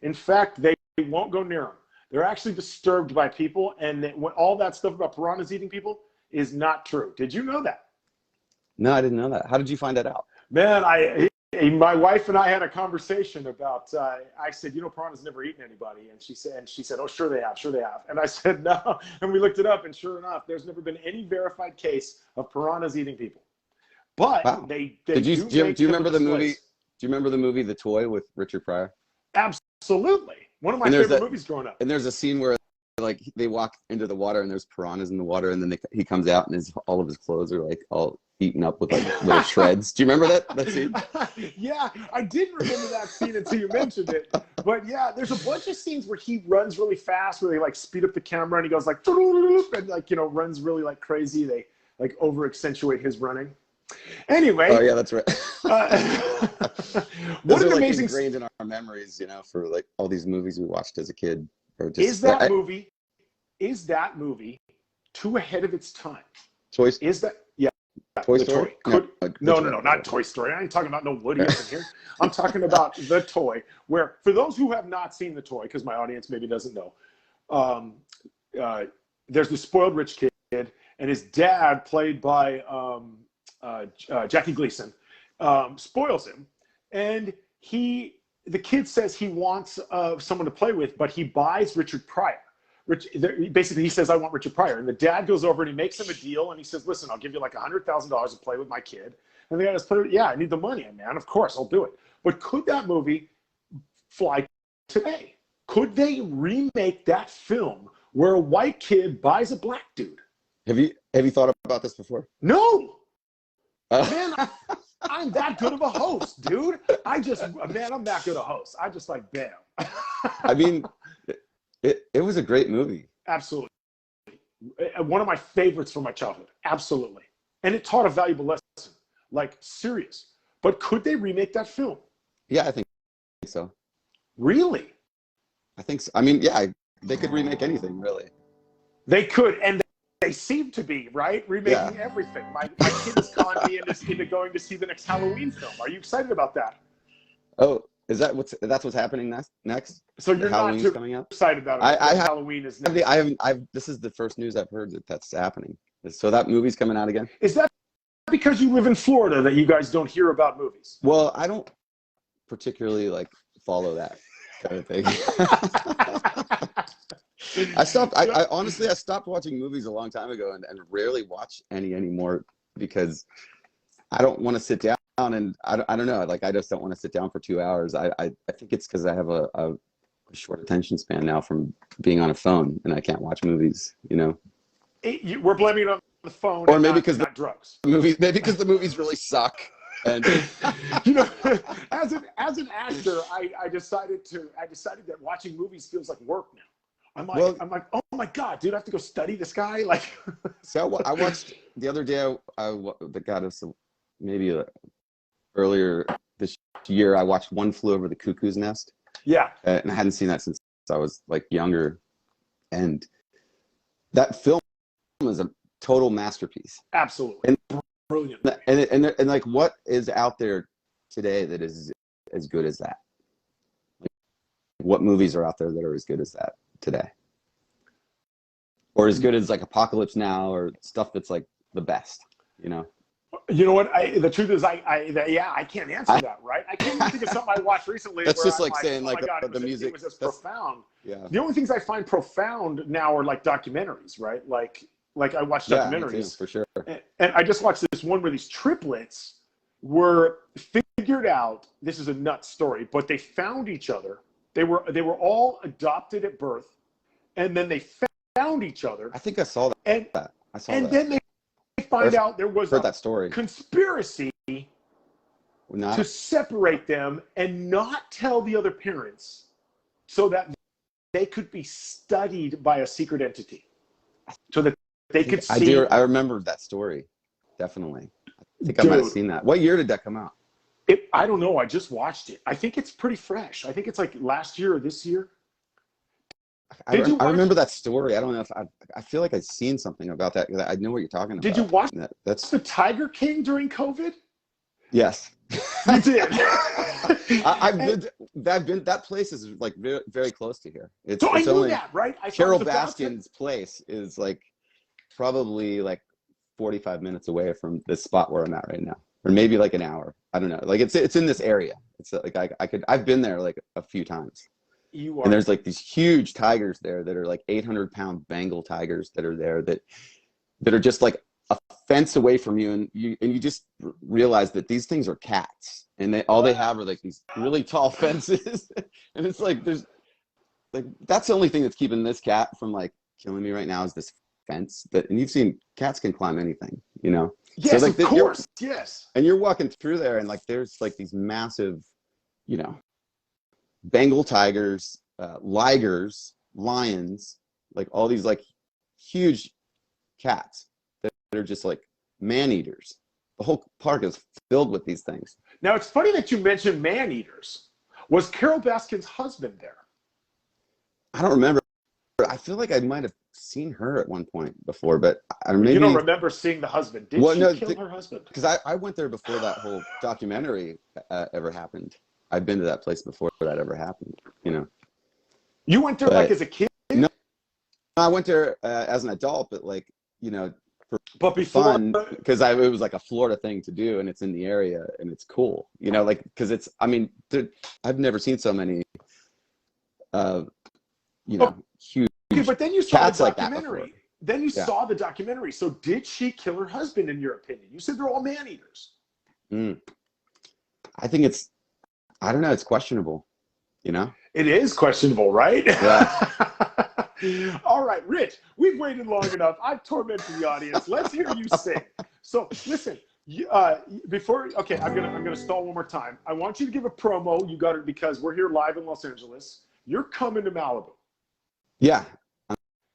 In fact, they won't go near them. They're actually disturbed by people, and all that stuff about piranhas eating people is not true. Did you know that? No, I didn't know that. How did you find that out? Man, my wife and I had a conversation about. I said, piranhas never eaten anybody, and she said, oh, sure they have, and I said no, and we looked it up, and sure enough, there's never been any verified case of piranhas eating people. But wow. they do you remember the movie? Do you remember the movie The Toy with Richard Pryor? Absolutely. One of my favorite movies growing up. And there's a scene where like they walk into the water and there's piranhas in the water, and then he comes out and all of his clothes are like all eaten up with like little shreds. Do you remember that scene? Yeah, I didn't remember that scene until you mentioned it. But yeah, there's a bunch of scenes where he runs really fast, where they like speed up the camera and he goes like, and like, runs really like crazy. They like over accentuate his running. Anyway. Oh yeah, that's right. What an like amazing ingrained in our memories, for like all these movies we watched as a kid. Or just, is that movie too ahead of its time? Toy Story? Is that Toy Story? No, not Toy Story. I ain't talking about no Woody up in here. I'm talking about The Toy, where for those who have not seen The Toy, because my audience maybe doesn't know, there's this spoiled rich kid, and his dad, played by Jackie Gleason, spoils him, and the kid says he wants someone to play with, but he buys Richard Pryor. Basically, he says, I want Richard Pryor. And the dad goes over and he makes him a deal, and he says, listen, I'll give you like $100,000 to play with my kid. And the guy goes, yeah, I need the money, man. Of course, I'll do it. But could that movie fly today? Could they remake that film where a white kid buys a black dude? Have you thought about this before? No. Man, I'm that good of a host, dude. I'm that good a host. I just like, bam. I mean, it was a great movie. Absolutely. One of my favorites from my childhood. Absolutely. And it taught a valuable lesson, like serious. But could they remake that film? Yeah, I think so. Really? I think so. I mean, yeah, they could remake anything, really. They could, and they seem to be, right? Remaking everything. My kid is calling me into going to see the next Halloween film. Are you excited about that? Oh, that's what's happening next? So you're Halloween's not too coming up? excited about it. Halloween is next. This is the first news I've heard that's happening. So that movie's coming out again? Is that because you live in Florida that you guys don't hear about movies? Well, I don't particularly like follow that kind of thing. I honestly stopped watching movies a long time ago and rarely watch any anymore because I don't want to sit down and I don't know, like I just don't want to sit down for 2 hours. I think it's because I have a short attention span now from being on a phone and I can't watch movies, We're blaming it on the phone, or maybe because not drugs. Maybe because the movies really suck. And as an actor, I decided that watching movies feels like work now. I'm like, oh my God, dude, I have to go study this guy. Like, so I watched the other day. Maybe earlier this year, I watched One Flew Over the Cuckoo's Nest. Yeah, and I hadn't seen that since I was like younger, and that film is a total masterpiece. Absolutely. And brilliant. And like, what is out there today that is as good as that? Like, what movies are out there that are as good as that today? Or as good as like Apocalypse Now, or stuff that's like the best, you know? You know what? The truth is, I can't answer that, right? I can't even think of something I watched recently. That's where just I'm like saying oh like my God, the music. it was just profound. Yeah. The only things I find profound now are like documentaries, right? Like I watch Yeah, me too, documentaries for sure. and I just watched this one where these triplets were figured out. This is a nuts story, but they found each other. They were all adopted at birth, and then they found each other. I think I saw that. And I saw and that. then they find out there was heard that story. conspiracy to separate them and not tell the other parents so that they could be studied by a secret entity, so that they could see. I remember that story. Definitely. I think I might have seen that. What year did that come out? I don't know. I just watched it. I think it's pretty fresh. I think it's like last year or this year. I remember that story. I don't know if I feel like I've seen something about that. I know what you're talking about. Did you watch that's the Tiger King during COVID? Yes. You did. That place is like very, very close to here. I knew that, right? Carol Baskin's place is like probably like 45 minutes away from this spot where I'm at right now, or maybe like an hour. I don't know. Like it's in this area. It's like I've been there like a few times. And there's like these huge tigers there that are like 800-pound Bengal tigers that are there that are just like a fence away from you, and you just realize that these things are cats, and all they have are like these really tall fences, and it's like there's like that's the only thing that's keeping this cat from like killing me right now is this fence. And you've seen cats can climb anything, you know. Yes, so, like, of course. Yes. And you're walking through there, and like there's like these massive, you know, Bengal tigers, ligers, lions, like all these like huge cats that are just like man-eaters. The whole park is filled with these things. Now, it's funny that you mentioned man-eaters. Was Carol Baskin's husband there? I don't remember. I feel like I might have seen her at one point before, but maybe you don't remember seeing the husband. Did she kill her husband? Because I went there before that whole documentary ever happened. I've been to that place before that ever happened, you know. You went there like as a kid? No, I went there as an adult, but like, you know, but before, fun, because it was like a Florida thing to do, and it's in the area, and it's cool, you know, like, because it's, I mean, I've never seen so many, you know, huge but then you saw cats the like that documentary. before. Then you saw the documentary. So did she kill her husband, in your opinion? You said they're all man-eaters. I think I don't know, it's questionable, you know? It is questionable, right? Yeah. All right, Rich, we've waited long enough. I've tormented the audience. Let's hear you sing. So listen, okay, I'm gonna stall one more time. I want you to give a promo. You got it, because we're here live in Los Angeles. You're coming to Malibu. Yeah.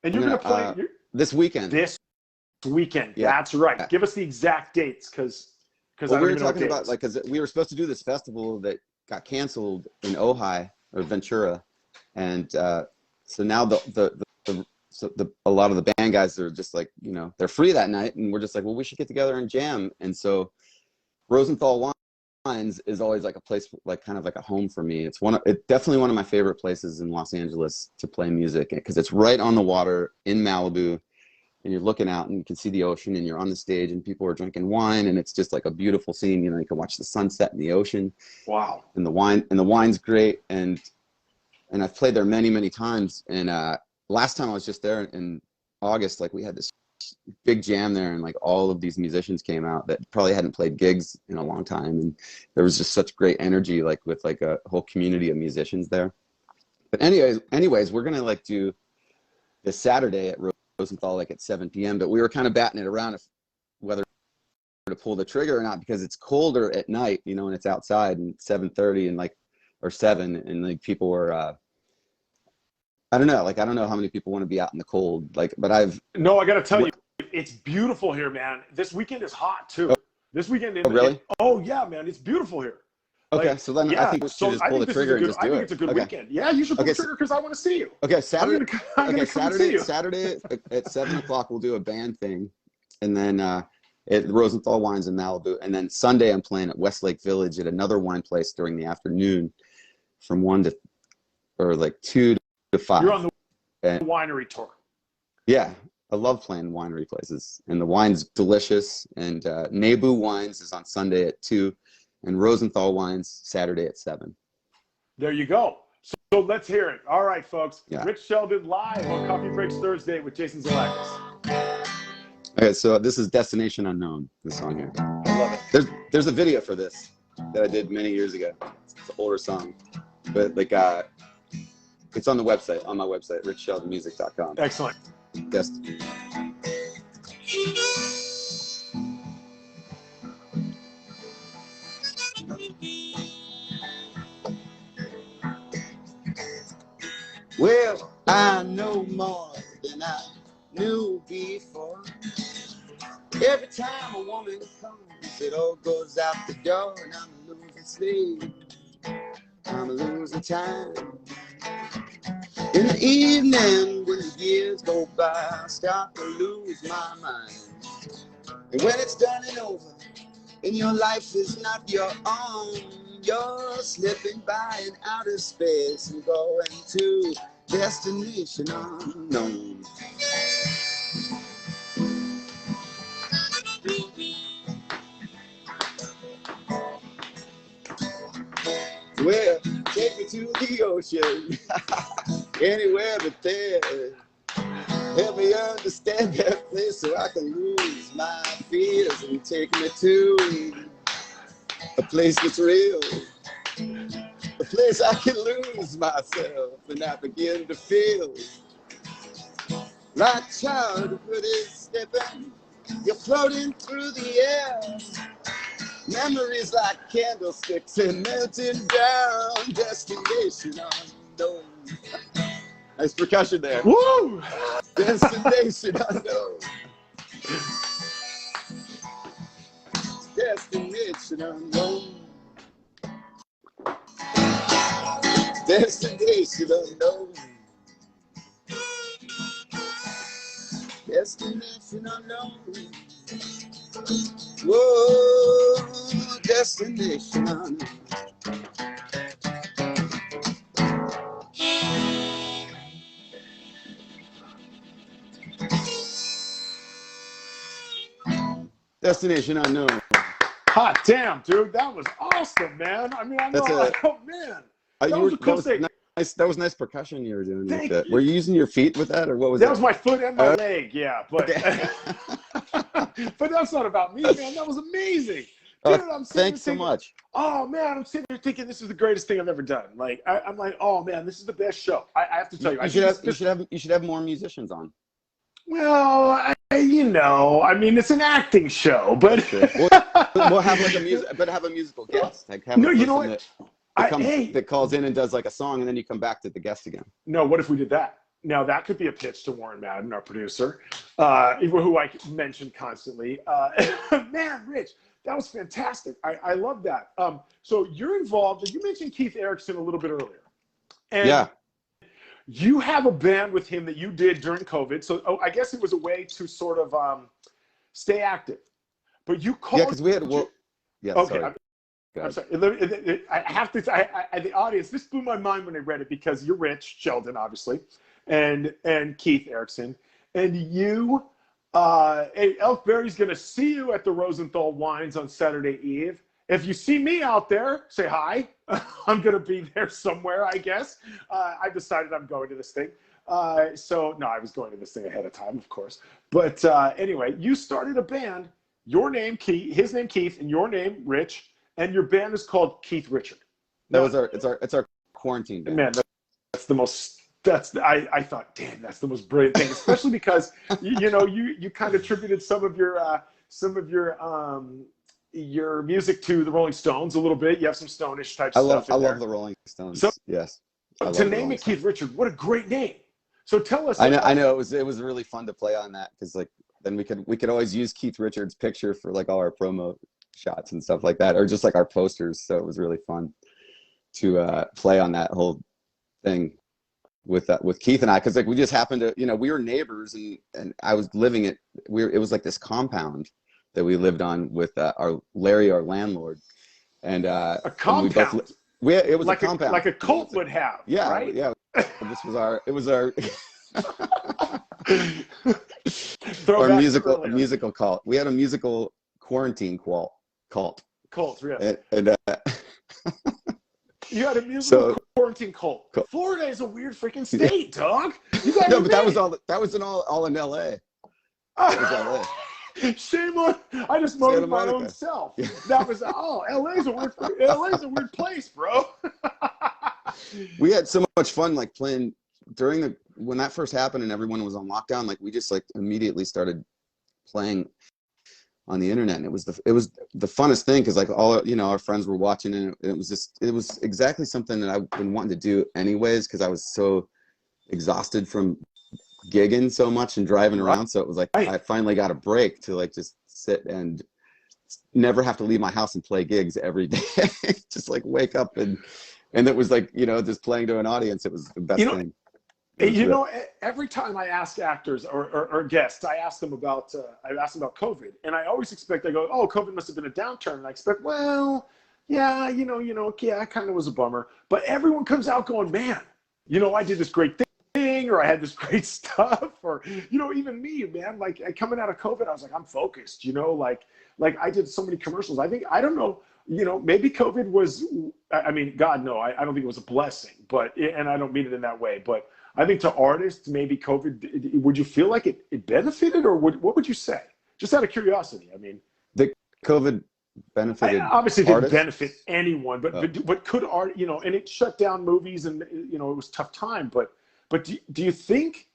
And you're gonna play this weekend. This weekend. Yeah. That's right. Give us the exact dates, because we were talking about, like, because we were supposed to do this festival that got canceled in Ojai or Ventura, and so now a lot of the band guys are just like, you know, they're free that night, and we're just like, well, we should get together and jam. And so Rosenthal Wines is always like a place, like kind of like a home for me. It's definitely one of my favorite places in Los Angeles to play music, because it's right on the water in Malibu, and you're looking out and you can see the ocean, and you're on the stage and people are drinking wine, and it's just like a beautiful scene. You know, you can watch the sunset in the ocean. Wow. And the wine's great. And I've played there many, many times. And last time I was just there in August, like we had this big jam there, and like all of these musicians came out that probably hadn't played gigs in a long time. And there was just such great energy, like with like a whole community of musicians there. But anyways, we're going to like do this Saturday at Rosenthal, like at 7 p.m. But we were kind of batting it around whether to pull the trigger or not, because it's colder at night, you know, and it's outside, and 7:30 and like, or 7, and like people were, I don't know how many people want to be out in the cold, like, but I got to tell you, it's beautiful here, man. This weekend is hot too. This weekend. Really? Oh yeah, man. It's beautiful here. Okay, so then I think we should just pull the trigger and just do it. I think it's a good weekend. Yeah, you should pull the trigger, because I want to see you. Okay, Saturday. I'm gonna Saturday at 7 o'clock we'll do a band thing, and then at Rosenthal Wines in Malibu. And then Sunday I'm playing at Westlake Village at another wine place during the afternoon from 2 to 5. You're on the And winery tour. yeah, I love playing winery places, and the wine's delicious. And Nebu Wines is on Sunday at 2, and Rosenthal Wines Saturday at 7. There you go. So let's hear it. All right, folks. Yeah. Rich Sheldon live on Coffee Breaks Thursday with Jason Zalakis. Okay, so this is Destination Unknown, this song here. I love it. There's a video for this that I did many years ago. It's an older song, but like it's on the website, on my website, richsheldonmusic.com. Excellent. Well, I know more than I knew before. Every time a woman comes, it all goes out the door, and I'm a losing slave. I'm a losing time. In the evening, when the years go by, I start to lose my mind. And when it's done and over, and your life is not your own, you're slipping by in outer space and going to destination unknown. Well, take me to the ocean, anywhere but there. Help me understand that place so I can lose my fears and take me to a place that's real, a place I can lose myself and I begin to feel like childhood is slipping, you're floating through the air. Memories like candlesticks and melting down, destination unknown. Nice percussion there. Woo! Destination unknown. Destination unknown. Destination unknown. Destination unknown. Whoa, destination unknown. Destination unknown. Hot damn, dude. That was awesome, man. I mean, I know. Oh, man. That was a cool thing. Nice. That was nice percussion you were doing. Thank with that. you. Were you using your feet with that, or what was that? That was my foot and my leg, yeah. But Okay. but that's not about me, man. That was amazing. Dude, I'm thanks so much. Oh, man, I'm sitting there thinking this is the greatest thing I've ever done. Like, I'm like, oh, man, this is the best show. I have to tell you. You should have more musicians on. Well, I mean, it's an acting show, but we'll have like have a musical guest. Like have no, you know what? That calls in and does like a song, and then you come back to the guest again. No, what if we did that? Now that could be a pitch to Warren Madden, our producer, who I mention constantly. Man, Rich, that was fantastic. I love that. So you're involved. You mentioned Keith Erickson a little bit earlier, and yeah. You have a band with him that you did during COVID. So I guess it was a way to sort of stay active. But you called. Yeah, because we had. Yeah. Okay. Sorry. I'm sorry. I have to. The audience. This blew my mind when I read it because you're Rich Sheldon, obviously, and Keith Erickson, and you. Hey, Elf Berry's gonna see you at the Rosenthal Wines on Saturday Eve. If you see me out there, say hi. I'm going to be there somewhere, I guess. I decided I'm going to this thing. So, no, I was going to this thing ahead of time, of course. But anyway, you started a band, your name, Keith, his name, Keith, and your name, Rich, and your band is called Keith Richard. That was it's our quarantine band. Man, I thought, damn, that's the most brilliant thing, especially because, you kind of attributed some of your music to the Rolling Stones a little bit. You have some Stone-ish type stuff. I love the Rolling Stones. So, yes. To name it Keith Richard, what a great name. So tell us. I know it was really fun to play on that because like then we could always use Keith Richards' picture for like all our promo shots and stuff like that, or just like our posters. So it was really fun to play on that whole thing with Keith and I, because like we just happened to we were neighbors and I was living it. It was like this compound. that we lived on with our landlord, and A we both compound, it was like a compound, like a cult would have, yeah, right? yeah. This was our our Throwback to earlier. musical cult. We had a musical quarantine cult. Cults, yes. And You had a musical so quarantine cult. Florida is a weird freaking state, dog. You gotta no, but that admit. was all in LA. That was LA. Shame on, I just Santa moted my Monica. own self. That was, LA's a weird place, bro. We had so much fun, like playing during when that first happened and everyone was on lockdown. Like we just like immediately started playing on the internet, and it was the funnest thing, because like all, you know, our friends were watching, and it was exactly something that I've been wanting to do anyways, because I was so exhausted from gigging so much and driving around. So it was like I finally got a break to like just sit and never have to leave my house and play gigs every day. Just like wake up and it was like, you know, just playing to an audience. It was the best thing. You know, every time I ask actors or guests, I ask them about COVID, and I always expect, I go, oh, COVID must have been a downturn, and I expect, well, yeah, you know, yeah, it kind of was a bummer, but everyone comes out going, man, you know, I did this great thing, or I had this great stuff, or, you know, even me, man, like coming out of COVID, I was like, I'm focused, you know, like I did so many commercials. I don't know, you know, maybe COVID was, I mean, God, no, I don't think it was a blessing, but, and I don't mean it in that way, but I think to artists, maybe COVID, would you feel like it benefited, or what would you say? Just out of curiosity. I mean, the COVID benefited obviously didn't artists? benefit anyone, but could art, you know, and it shut down movies, and, you know, it was a tough time, but do you think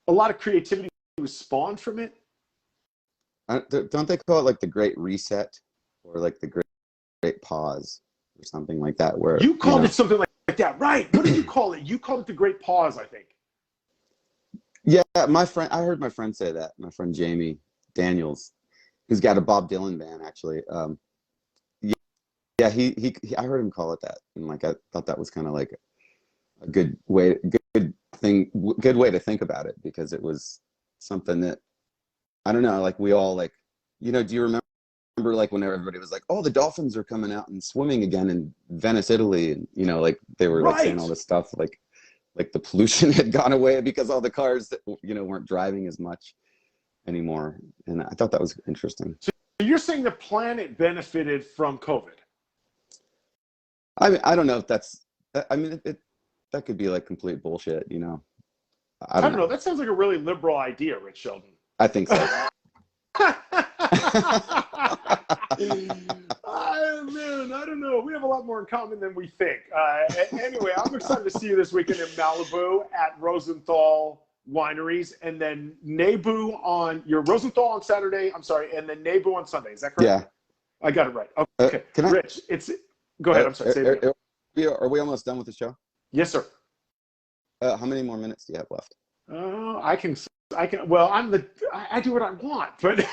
a lot of creativity was spawned from it? Don't they call it like the Great Reset, or like the Great Pause, or something like that? Where you called it something like that, right? What did you call it? You called it the Great Pause, I think. Yeah, I heard my friend say that. My friend Jamie Daniels, who's got a Bob Dylan band, actually. Yeah, I heard him call it that, and like I thought that was kind of like a good way to think about it, because it was something that, I don't know, like we all, like, you know, do you remember like when everybody was like, oh, the dolphins are coming out and swimming again in Venice, Italy, and, you know, like they were like saying all this stuff, like the pollution had gone away because all the cars that, you know, weren't driving as much anymore. And I thought that was interesting. So you're saying the planet benefited from COVID? I mean, I don't know if that's, I mean, that could be like complete bullshit, you know. I don't know. That sounds like a really liberal idea, Rich Sheldon. I think so. Man, I don't know. We have a lot more in common than we think. Anyway, I'm excited to see you this weekend in Malibu at Rosenthal Wineries, and then Nebu on Rosenthal on Saturday. I'm sorry, and then Nebu on Sunday. Is that correct? Yeah, I got it right. Okay, Rich, go ahead. I'm sorry. Are we almost done with the show? Yes, sir. How many more minutes do you have left? I can. Well, I do what I want, but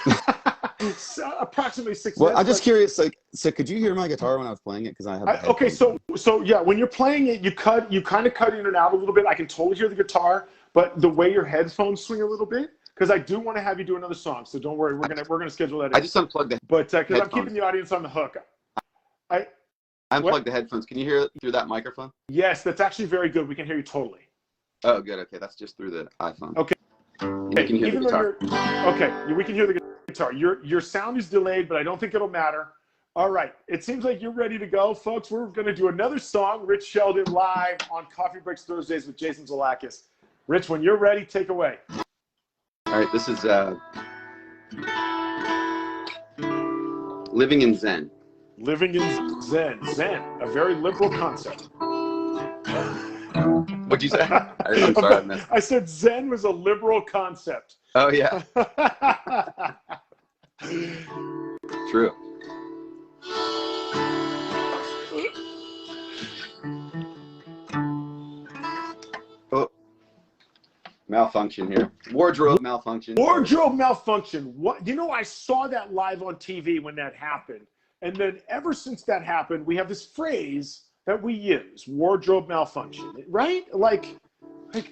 approximately 6 minutes. Well, I'm just curious. Like, so could you hear my guitar when I was playing it? Because I have. Okay, so yeah, when you're playing it, you kind of cut in and out a little bit. I can totally hear the guitar, but the way your headphones swing a little bit, because I do want to have you do another song. So don't worry, we're gonna schedule that. I just unplugged but because I'm keeping the audience on the hook. I unplugged the headphones. Can you hear it through that microphone? Yes, that's actually very good. We can hear you totally. Oh, good. Okay, that's just through the iPhone. Okay. And you can hear the guitar. We can hear the guitar. Your sound is delayed, but I don't think it'll matter. All right. It seems like you're ready to go, folks. We're going to do another song, Rich Sheldon, live on Coffee Breaks Thursdays with Jason Zalakis. Rich, when you're ready, take away. All right. This is Living in Zen. Living in Zen. Zen, a very liberal concept. What'd you say? I'm sorry, I missed. I said Zen was a liberal concept. Oh, yeah. True. Oh, malfunction here. Wardrobe malfunction. Wardrobe malfunction. What? You know, I saw that live on TV when that happened. And then ever since that happened, we have this phrase that we use, wardrobe malfunction, right? Like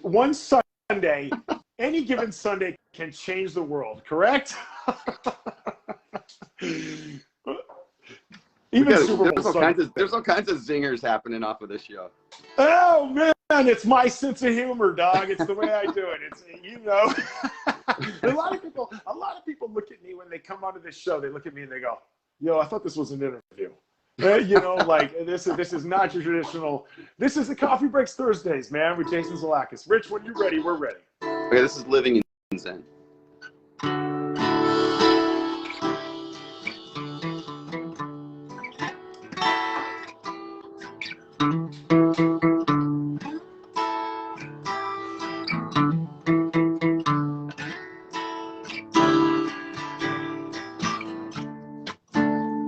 one Sunday, any given Sunday can change the world, correct? Even Super Bowl Sunday. There's all kinds of zingers happening off of this show. Oh man, it's my sense of humor, dog. It's the way I do it. It's, you know. a lot of people look at me when they come onto this show. They look at me and they go, "Yo, I thought this was an interview." You know, like this is not your traditional. This is the Coffee Breaks Thursdays, man, with Jason Zalakis. Rich, when you're ready, we're ready. Okay, this is Living in Zen.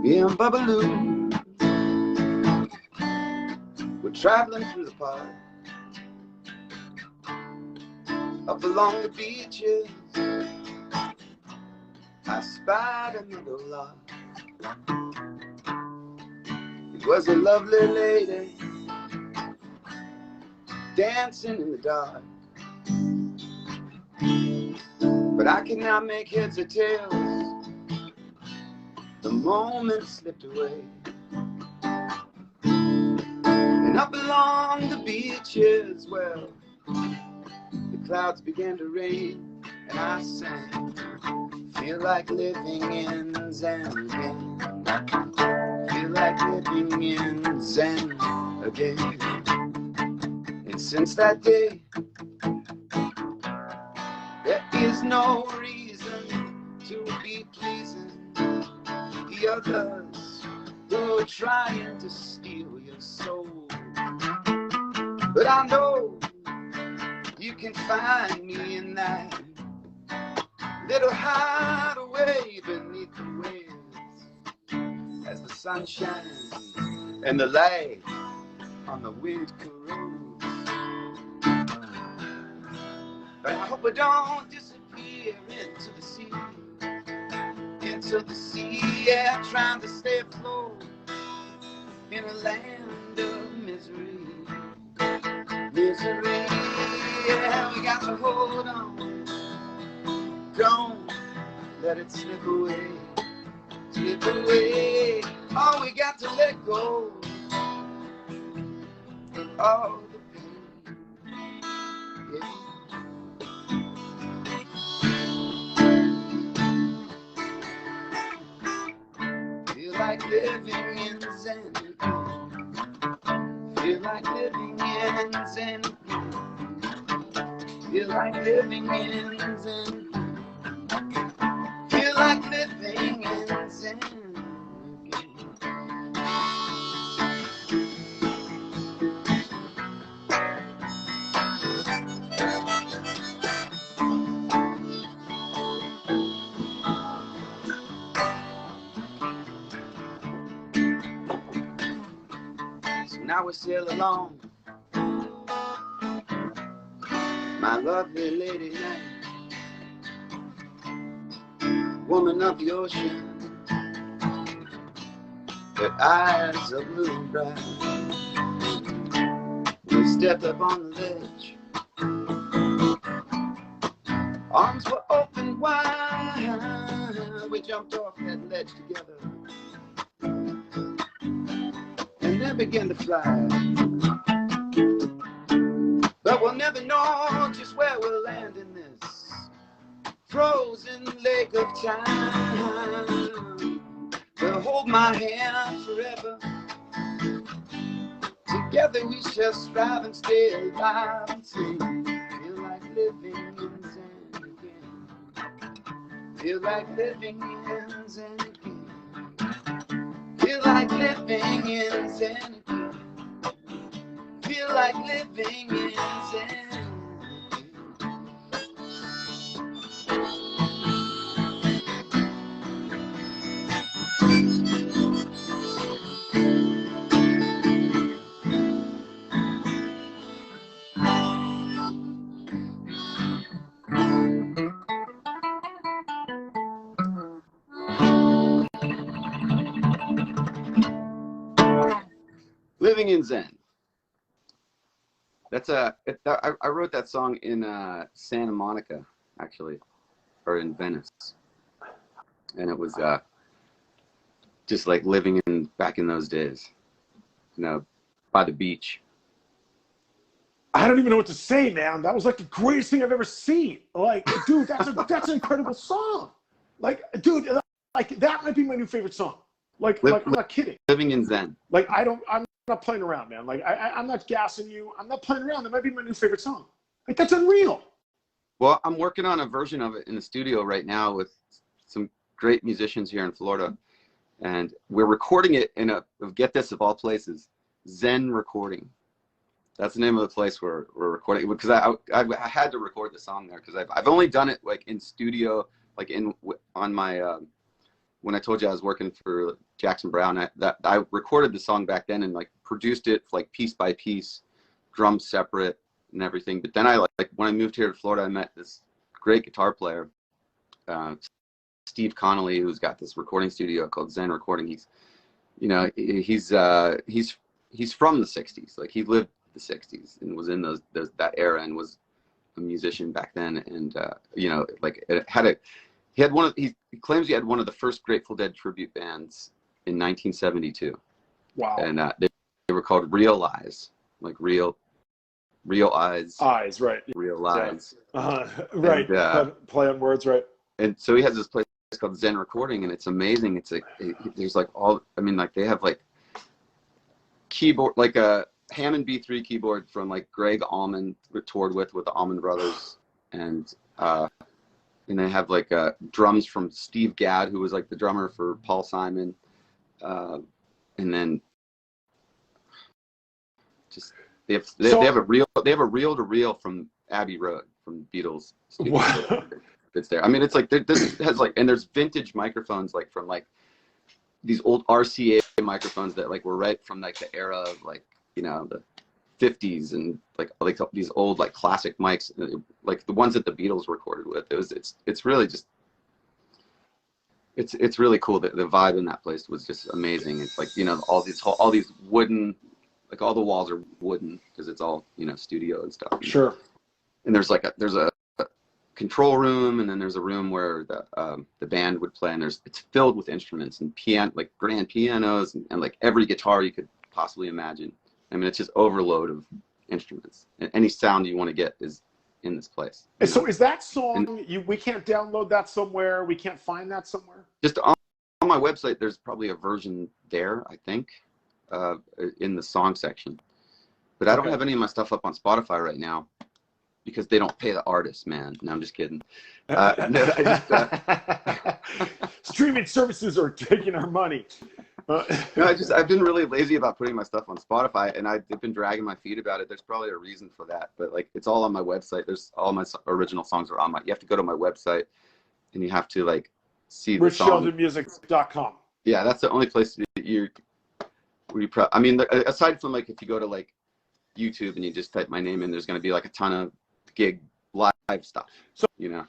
Me and Babaloo, we're traveling through the park, up along the beaches. I spied another lot. It was a lovely lady dancing in the dark, but I could not make heads or tails. The moment slipped away, and up along the beaches, well, the clouds began to rain, and I sang, feel like living in Zen again, feel like living in Zen again. And since that day, there is no reason to be pleasing the others who are trying to steal your soul. But I know you can find me in that little hideaway beneath the waves, as the sun shines and the light on the wind corrodes. But I hope I don't disappear into the sea, yeah, trying to stay afloat in a land of misery. Misery, yeah, we got to hold on. Don't let it slip away, slip away. Oh, we got to let go of all the pain, yeah. Feel like living in Zen. Feel like living in Zen. Feel like living in Zen. Feel like living in Zen again. So now we sail along, my lovely lady night, woman of the ocean, her eyes are blue and bright. We stepped up on the ledge, arms were open wide. We jumped off that ledge together and then began to fly. But we'll never know just where we'll land in this frozen lake of time. But hold my hand forever. Together we shall strive and stay alive and sing. Feel like living in Zen again. Feel like living in Zen again. Feel like living in Zen again. Feel like living in Zen. Living in Zen. That's I wrote that song in Santa Monica, actually, or in Venice, and it was just like living in back in those days, you know, by the beach. I don't even know what to say, man. That was like the greatest thing I've ever seen. Like, dude, that's an incredible song. Like, dude, like that might be my new favorite song. Like I'm not kidding. Living in Zen. Like I'm not playing around, man. Like I'm not gassing you. I'm not playing around. That might be my new favorite song. Like that's unreal. Well, I'm working on a version of it in the studio right now with some great musicians here in Florida, and we're recording it in get this, of all places, Zen Recording. That's the name of the place we're recording, because I had to record the song there, because I've only done it like in studio, like on my when I told you I was working for Jackson Browne. I recorded the song back then and like produced it like piece by piece, drums separate and everything. But then I like when I moved here to Florida, I met this great guitar player, Steve Connolly, who's got this recording studio called Zen Recording. He's from the '60s. Like he lived the '60s and was in that era and was a musician back then. And you know, like he claims he had one of the first Grateful Dead tribute bands in 1972. Wow. And they were called Real Eyes, like real eyes. Eyes, right. Real eyes. Yeah. Right. And, play on words, right. And so he has this place called Zen Recording, and it's amazing. It's like there's like like they have like keyboard, like a Hammond B3 keyboard from like Greg Allman toured with the Allman Brothers, and they have like drums from Steve Gadd, who was like the drummer for Paul Simon, and then just they have a reel to reel from Abbey Road from Beatles studio. Wow. It's there. I mean, it's like this has like, and there's vintage microphones like from like these old RCA microphones that like were right from like the era of like, you know, the 50s, and like these old like classic mics, like the ones that the Beatles recorded with. It's really just it's really cool. The vibe in that place was just amazing. It's like, you know, all these wooden, like all the walls are wooden because it's all, you know, studio and stuff. Sure. And there's a control room, and then there's a room where the band would play, and it's filled with instruments and like grand pianos and like every guitar you could possibly imagine. I mean, it's just overload of instruments, and any sound you want to get is in this place. And so is that song, we can't download that somewhere? We can't find that somewhere? Just on my website, there's probably a version there, I think, in the song section. But I don't have any of my stuff up on Spotify right now because they don't pay the artists, man. No, I'm just kidding. Streaming services are taking our money. No, I've been really lazy about putting my stuff on Spotify, and I've been dragging my feet about it. There's probably a reason for that, but like it's all on my website. There's all my original songs are on you have to go to my website, and you have to like see the song. RichSheldonMusic.com. Yeah, that's the only place I mean, aside from like if you go to like YouTube and you just type my name in, there's going to be like a ton of gig live stuff. So, you know.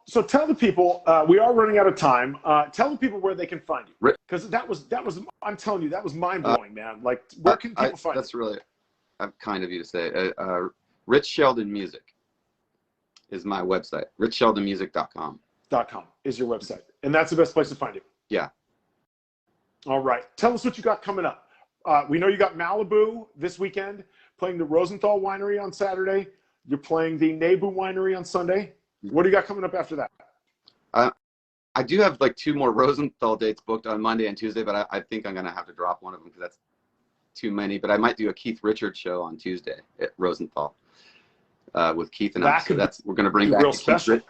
So tell the people, we are running out of time. Tell the people where they can find you, because that was I'm telling you, that was mind blowing, man. Like, where can people find you? That's really kind of you to say. Rich Sheldon Music is my website. RichSheldonMusic.com. .com is your website, and that's the best place to find you. Yeah. All right. Tell us what you got coming up. We know you got Malibu this weekend, playing the Rosenthal Winery on Saturday. You're playing the Nebu Winery on Sunday. What do you got coming up after that? I do have like 2 more Rosenthal dates booked on Monday and Tuesday, but I think I'm going to have to drop one of them because that's too many. But I might do a Keith Richards show on Tuesday at Rosenthal with Keith and I. So we're going to bring back real special.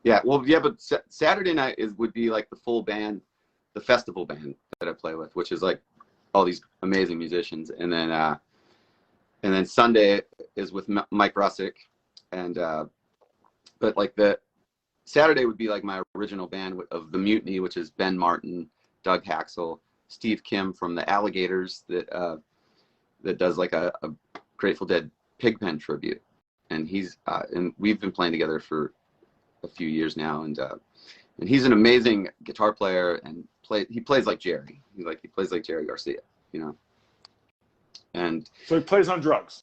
Yeah, well, yeah, but Saturday night would be like the full band, the festival band that I play with, which is like all these amazing musicians, and then Sunday is with Mike Russick, and but like the Saturday would be like my original band of the Mutiny, which is Ben Martin, Doug Haxel, Steve Kim from the Alligators that does like a Grateful Dead Pigpen tribute, and and we've been playing together for a few years now, and he's an amazing guitar player, and he plays like Jerry. He plays like Jerry Garcia, you know. And so he plays on drugs.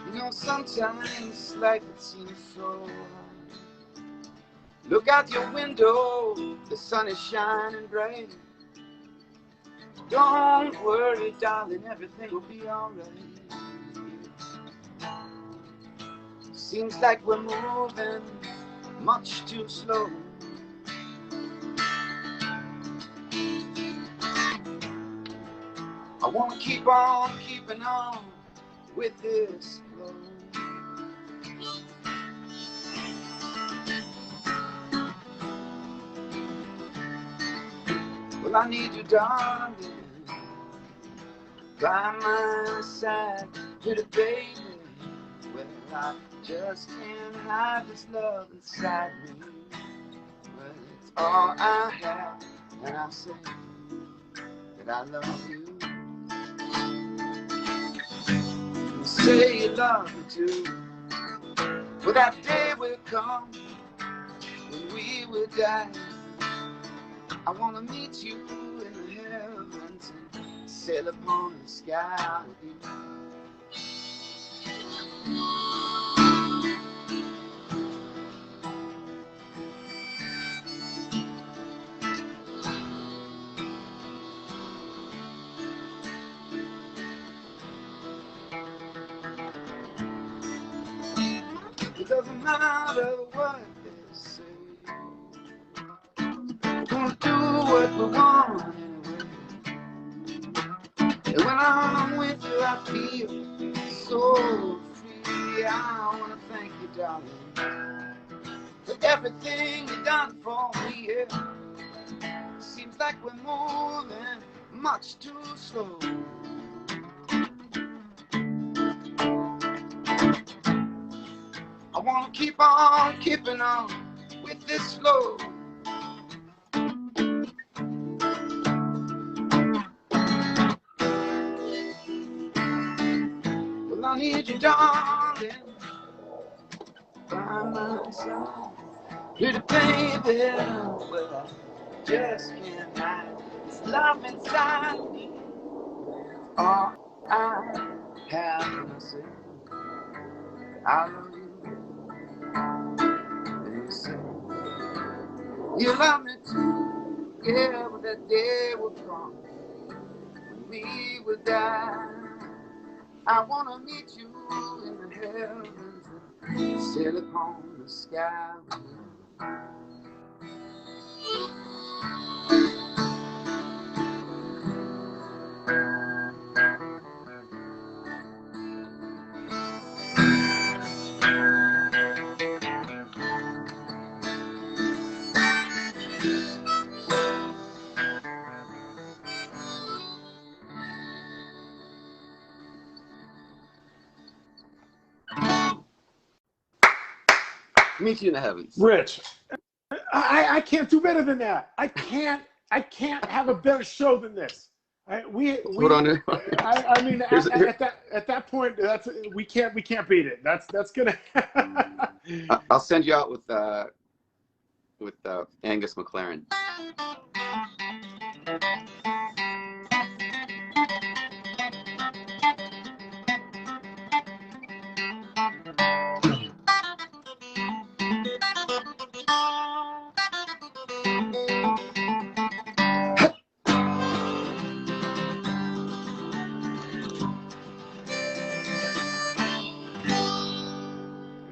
You know, sometimes life it seems so Look out your window, the sun is shining bright. Don't worry, darling, everything will be alright. Seems like we're moving much too slow. I wanna keep on keeping on with this flow. Well, I need you, darling, by my side, little baby. Well, I just can't hide this love inside me. Well, it's all I have, and I say that I love you. You say you love me too. Well, that day will come when we will die. I want to meet you in the heavens and sail upon the sky with you. It doesn't matter what they say. Gonna do what we want anyway. And when I'm with you, I feel so free. I wanna thank you, darling, for everything you've done for me. Yeah. Seems like we're moving much too slow. I wanna keep on keeping on with this flow. Well, I need you, darling, by my side. Pretty baby, well, I just can't hide this love inside me. All I have to say, I love you. And you say, you love me too. Yeah, but that day will come when we will die. I wanna meet you in the heavens and sail upon the sky with you. Meet you in the heavens. Rich, I can't do better than that. I can't have a better show than this. Hold on. I mean, at that point, we can't beat it. That's gonna. I'll send you out with Angus McLaren.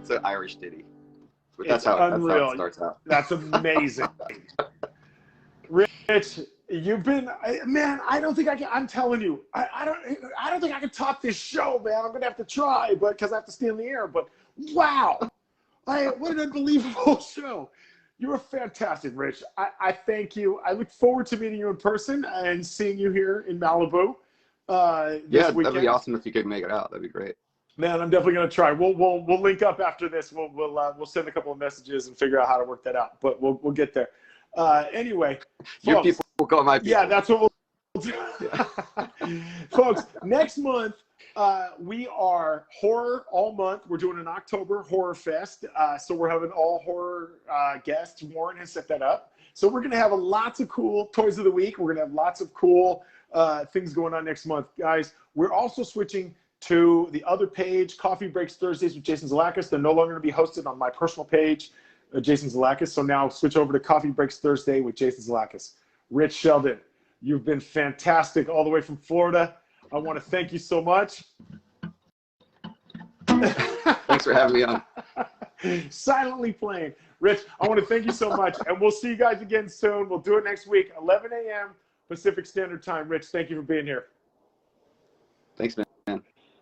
It's an Irish ditty. But that's how it starts out. That's amazing. Rich, you've been, man, I don't think I can, I'm telling you, I don't think I can top this show, man. I'm going to have to try, but because I have to stay in the air. But wow, what an unbelievable show. You were fantastic, Rich. I thank you. I look forward to meeting you in person and seeing you here in Malibu. Yeah, that'd be awesome if you could make it out. That'd be great. Man, I'm definitely going to try. We'll link up after this. We'll send a couple of messages and figure out how to work that out. But we'll get there. Anyway, Your folks, people will call my people. yeah, that's what we'll do. Folks, next month we are horror all month. We're doing an October horror fest. So we're having all horror guests. Warren has set that up. So we're going to have lots of cool toys of the week. We're going to have lots of cool things going on next month, guys. We're also switching to the other page, Coffee Breaks Thursdays with Jason Zalakis. They're no longer going to be hosted on my personal page. Jason Zalakis. So now switch over to Coffee Breaks Thursday with Jason Zalakis. Rich Sheldon, you've been fantastic all the way from Florida. I want to thank you so much. Thanks for having me on. Silently playing. Rich, I want to thank you so much. And we'll see you guys again soon. We'll do it next week, 11 a.m. Pacific Standard Time. Rich, thank you for being here. Thanks, man.